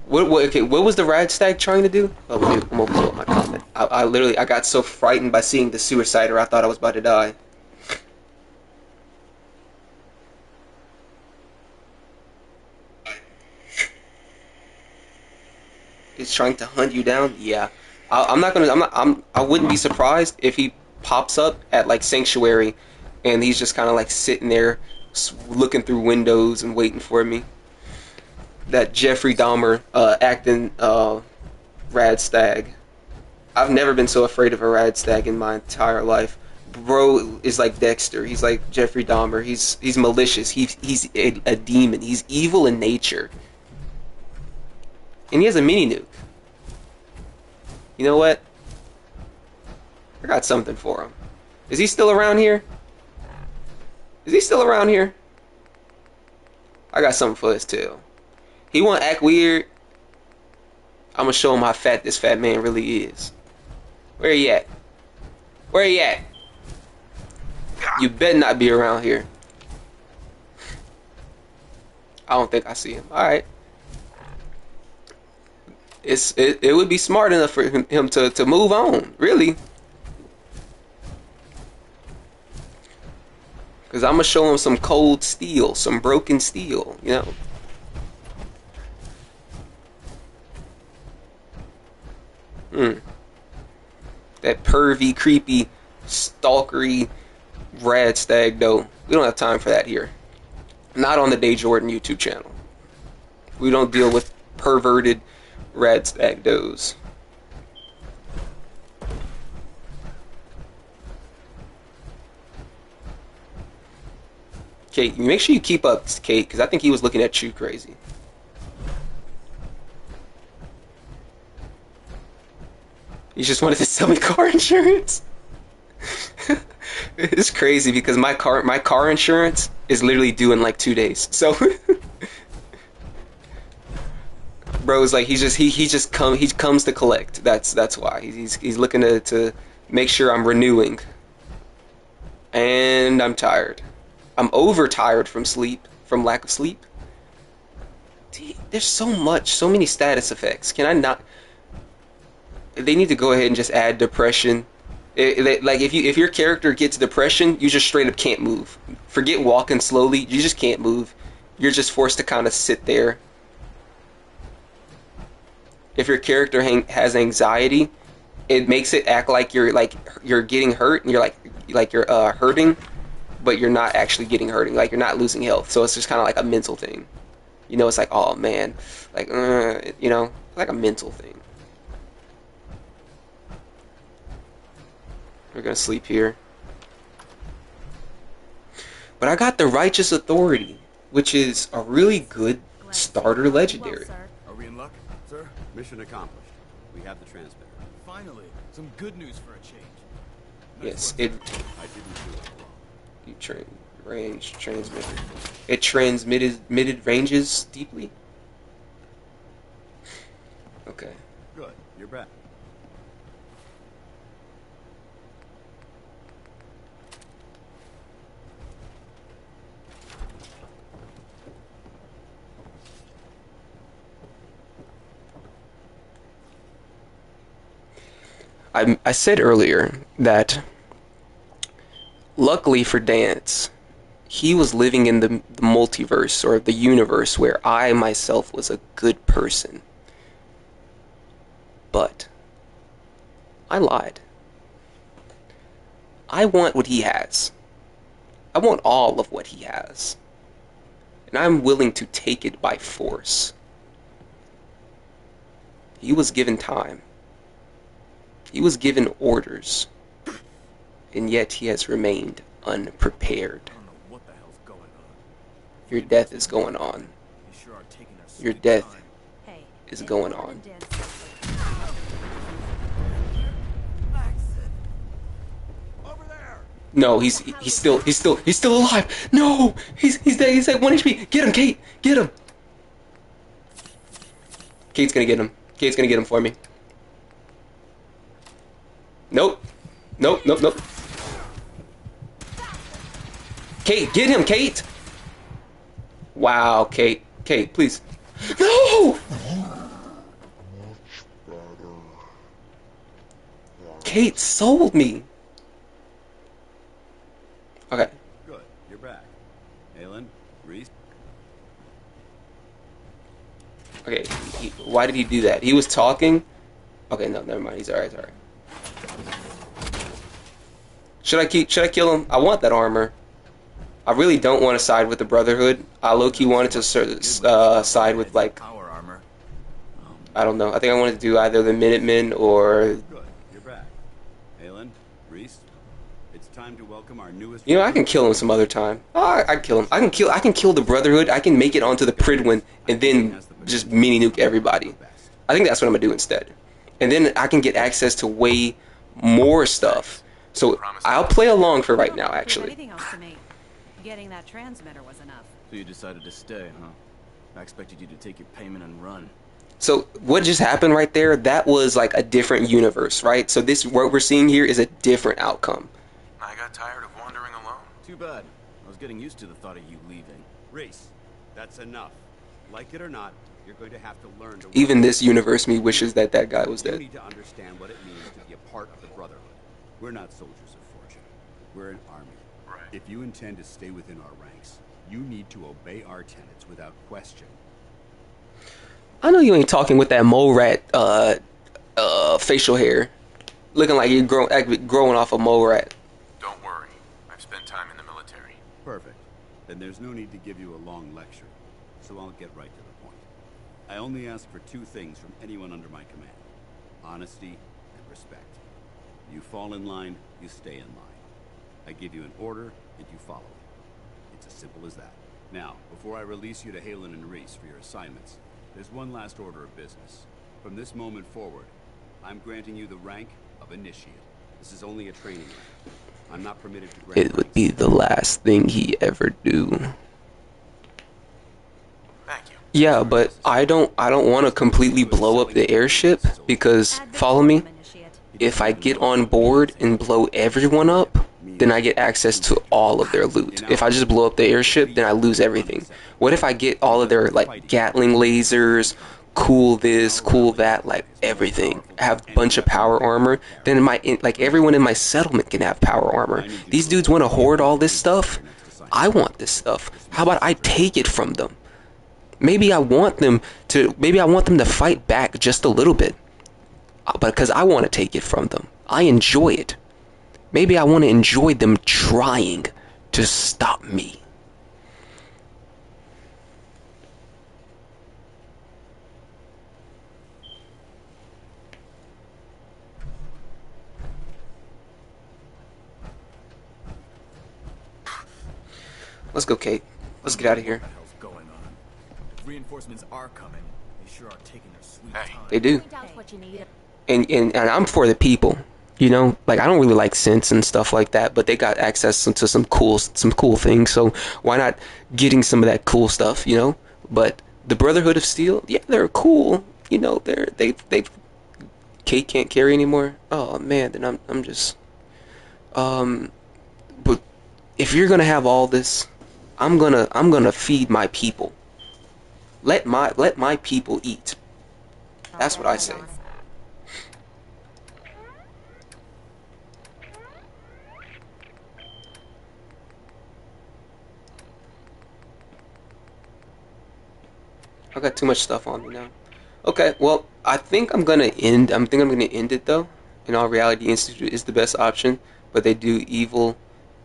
S1: What was the rad stag trying to do? Oh, dude, I'm gonna pull up my comment. I literally, I got so frightened by seeing the suicider, I thought I was about to die. Is trying to hunt you down? Yeah. I wouldn't be surprised if he pops up at like Sanctuary and he's just kind of like sitting there looking through windows and waiting for me. That Jeffrey Dahmer acting Rad Stag. I've never been so afraid of a Rad Stag in my entire life. Bro is like Dexter. He's like Jeffrey Dahmer. He's malicious. He's a demon. He's evil in nature. And he has a mini nuke. You know what? I got something for him. Is he still around here? Is he still around here? I got something for his tail. He want to act weird. I'm gonna show him how fat this fat man really is. Where he at? Where he at? You better not be around here. I don't think I see him. Alright. It would be smart enough for him to move on, really. Because I'm going to show him some cold steel, some broken steel, you know. That pervy, creepy, stalkery Rad Stag, though. We don't have time for that here. Not on the Day Jordan YouTube channel. We don't deal with perverted Rad Stag does. Kate, make sure you keep up, Kate, because I think he was looking at you crazy. He just wanted to sell me car insurance. It's crazy because my car insurance is literally due in like 2 days. So bro is like he comes to collect. That's why he's looking to make sure I'm renewing. And I'm tired. I'm overtired from lack of sleep. There's so many status effects. Can I not? They need to go ahead and just add depression. Like if your character gets depression, you just straight up can't move. Forget walking slowly. You just can't move. You're just forced to kind of sit there. If your character has anxiety, it makes it act like you're getting hurt and you're like you're hurting, but you're not actually getting hurting. Like you're not losing health. So it's just kind of like a mental thing. You know, it's like, oh man, like you know, like a mental thing. We're gonna sleep here. But I got the Righteous Authority, which is a really good starter legendary.
S7: Are we in luck, sir? Mission accomplished. We have the transmitter.
S12: Finally, some good news for a change.
S1: Yes,
S7: I didn't do it wrong.
S1: Range transmitter. It transmitted ranges deeply. Okay.
S7: Good. You're back.
S1: I said earlier that luckily for Dance, he was living in the multiverse or the universe where I myself was a good person. But I lied. I want what he has. I want all of what he has. And I'm willing to take it by force. He was given time. He was given orders, and yet he has remained unprepared. Your death is going on. Your death is going on. No, he's still alive. No, he's dead. He's at 1 HP. Get him, Kate. Get him. Kate's gonna get him. Kate's gonna get him for me. Nope. Nope. Kate, get him, Kate! Wow, Kate. Kate, please. No! Kate sold me. Okay.
S7: Good. You're back. Aelin, Rhys.
S1: Okay. Why did he do that? He was talking. Okay, no, never mind. He's alright. Alright. Should I kill him? I want that armor. I really don't want to side with the Brotherhood. I low-key wanted to side with, like, I don't know. I think I wanted to do either the Minutemen or...
S7: Good. You're back. Aelin, Rhys, it's time to welcome our newest...
S1: You know, I can kill him some other time. Oh, I can kill him. I can kill the Brotherhood. I can make it onto the Pridwin and then just mini-nuke everybody. I think that's what I'm going to do instead. And then I can get access to way more stuff. So I'll play along for right now, actually.
S8: Getting that transmitter was enough.
S12: So you decided to stay, huh? I expected you to take your payment and run.
S1: So what just happened right there, that was like a different universe, right? So this, what we're seeing here is a different outcome.
S3: I got tired of wandering alone.
S12: Too bad. I was getting used to the thought of you leaving.
S7: Rhys, that's enough. Like it or not, you're going to have to learn to...
S1: Even this universe me wishes that that guy was dead.
S7: You need to understand what it means to be a part of the Brotherhood. We're not soldiers of fortune. We're an army.
S3: Right.
S7: If you intend to stay within our ranks, you need to obey our tenets without question.
S1: I know you ain't talking with that mole rat facial hair. Looking like you're growing off a mole rat.
S3: Don't worry. I've spent time in the military.
S7: Perfect. Then there's no need to give you a long lecture. So I'll get right to the point. I only ask for two things from anyone under my command. Honesty and respect. You fall in line, you stay in line. I give you an order, and you follow it. It's as simple as that. Now, before I release you to Aelin and Rhys for your assignments, there's one last order of business. From this moment forward, I'm granting you the rank of Initiate. This is only a training rank. I'm not permitted to grant...
S1: It would be the last thing he ever do.
S3: Thank you.
S1: Yeah, but I don't want to completely blow up the airship because, follow me, if I get on board and blow everyone up, then I get access to all of their loot. If I just blow up the airship, then I lose everything. What if I get all of their, like, Gatling lasers, cool this, cool that, like, everything? Have a bunch of power armor, then like, everyone in my settlement can have power armor. These dudes want to hoard all this stuff. I want this stuff. How about I take it from them? Maybe I want them to fight back just a little bit. But because I want to take it from them. I enjoy it. Maybe I want to enjoy them trying to stop me. Let's go, Kate. Let's get out of here.
S12: What the hell's going on? If reinforcements are coming, they sure are taking their sweet time.
S1: They do. And I'm for the people. You know, like, I don't really like synths and stuff like that, but they got access to some cool things, so why not getting some of that cool stuff, you know? But the Brotherhood of Steel, yeah, they're cool. You know, they Kate can't carry anymore. Oh man, then I'm just but if you're gonna have all this, I'm gonna feed my people. Let my people eat. That's what I say. I got too much stuff on me now. Okay, well, I think I'm gonna end it though. In all reality, Institute is the best option, but they do evil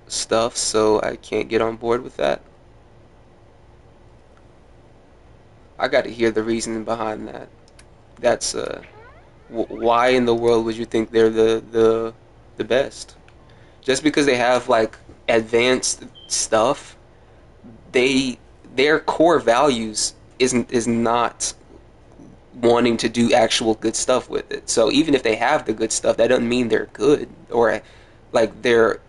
S1: stuff, so I can't get on board with that. I got to hear the reasoning behind that. That's why in the world would you think they're the best? Just because they have like advanced stuff, their core values is not wanting to do actual good stuff with it. So even if they have the good stuff, that doesn't mean they're good, or like they're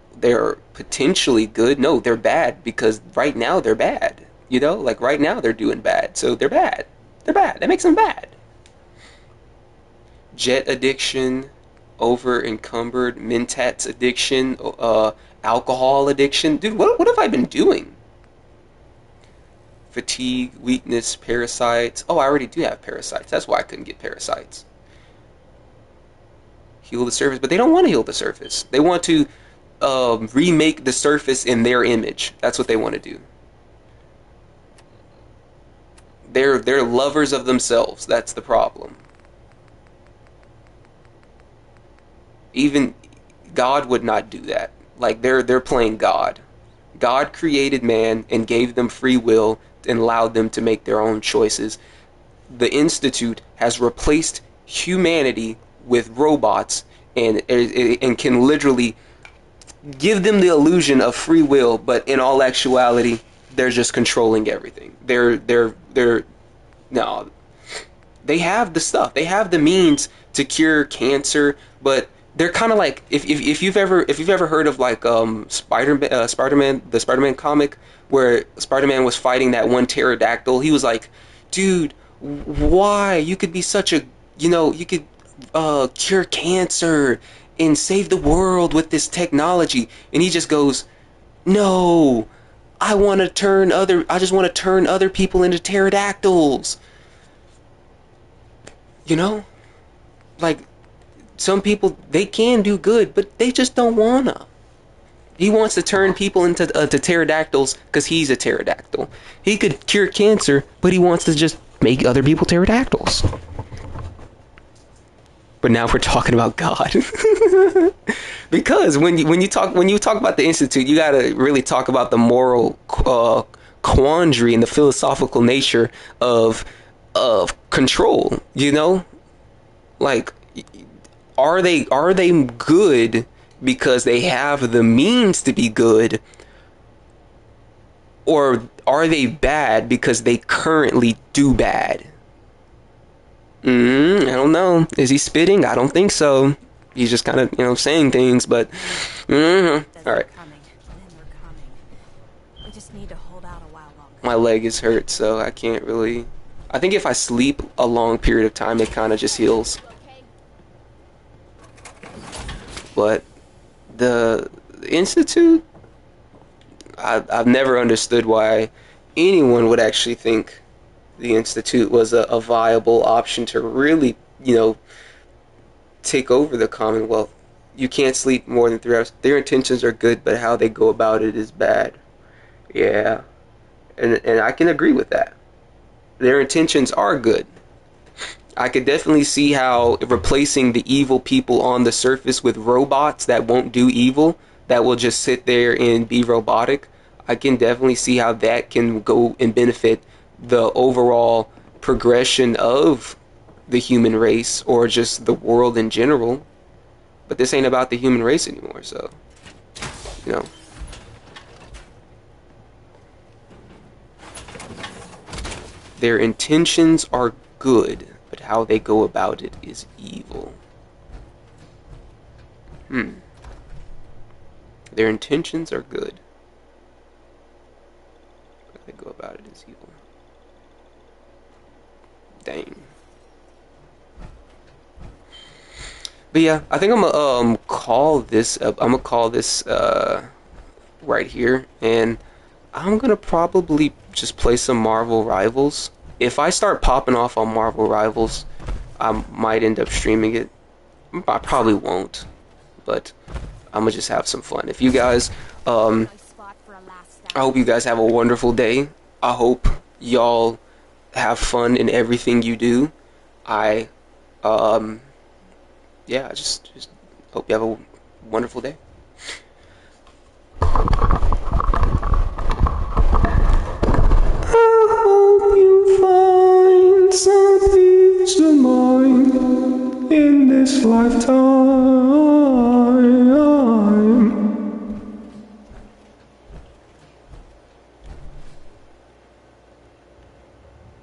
S1: potentially good. No, they're bad because right now they're bad. You know, like right now they're doing bad, so they're bad. They're bad. That makes them bad. Jet addiction, over encumbered, Mentats addiction, alcohol addiction. Dude, what have I been doing? Fatigue, weakness, parasites. Oh, I already do have parasites. That's why I couldn't get parasites. heal the surface, but they don't want to heal the surface. They want to remake the surface in their image. That's what they want to do. They're lovers of themselves. That's the problem. Even God would not do that. Like they're playing God. God created man and gave them free will and allowed them to make their own choices. The Institute has replaced humanity with robots and can literally give them the illusion of free will, but in all actuality, they're just controlling everything. No, they have the stuff. They have the means to cure cancer, but they're kind of like if you've ever heard of like Spider-Man, the Spider-Man comic where Spider-Man was fighting that one pterodactyl. He was like, dude, why? You could be such a, you could cure cancer and save the world with this technology. And he just goes, no, I just want to turn other people into pterodactyls. Like some people, they can do good, but they just don't wanna. He wants to turn people into pterodactyls because he's a pterodactyl. He could cure cancer, but he wants to just make other people pterodactyls. But now we're talking about God. Because when you talk about the Institute, you gotta really talk about the moral quandary and the philosophical nature of control. Like, are they good because they have the means to be good, or are they bad because they currently do bad? I don't know. Is he spitting? I don't think so. He's just kind of, saying things, but all right.
S8: We just need to hold out a while longer.
S1: My leg is hurt, so I can't really. I think if I sleep a long period of time, it kind of just heals. But the Institute, I've never understood why anyone would actually think the Institute was a viable option to really, take over the Commonwealth. You can't sleep more than 3 hours. Their intentions are good, but how they go about it is bad. Yeah. And I can agree with that. Their intentions are good. I could definitely see how replacing the evil people on the surface with robots that won't do evil, that will just sit there and be robotic, I can definitely see how that can go and benefit the overall progression of the human race or just the world in general. But this ain't about the human race anymore, so their intentions are good, but how they go about it is evil. Their intentions are good. How they go about it is evil. Dang. But yeah, I think I'm gonna call this right here, and I'm gonna probably just play some Marvel Rivals. If I start popping off on Marvel Rivals, I might end up streaming it. I probably won't, but I'm gonna just have some fun. If you guys, I hope you guys have a wonderful day. I hope y'all have fun in everything you do. I just hope you have a wonderful day. I hope you find some peace of mind in this lifetime.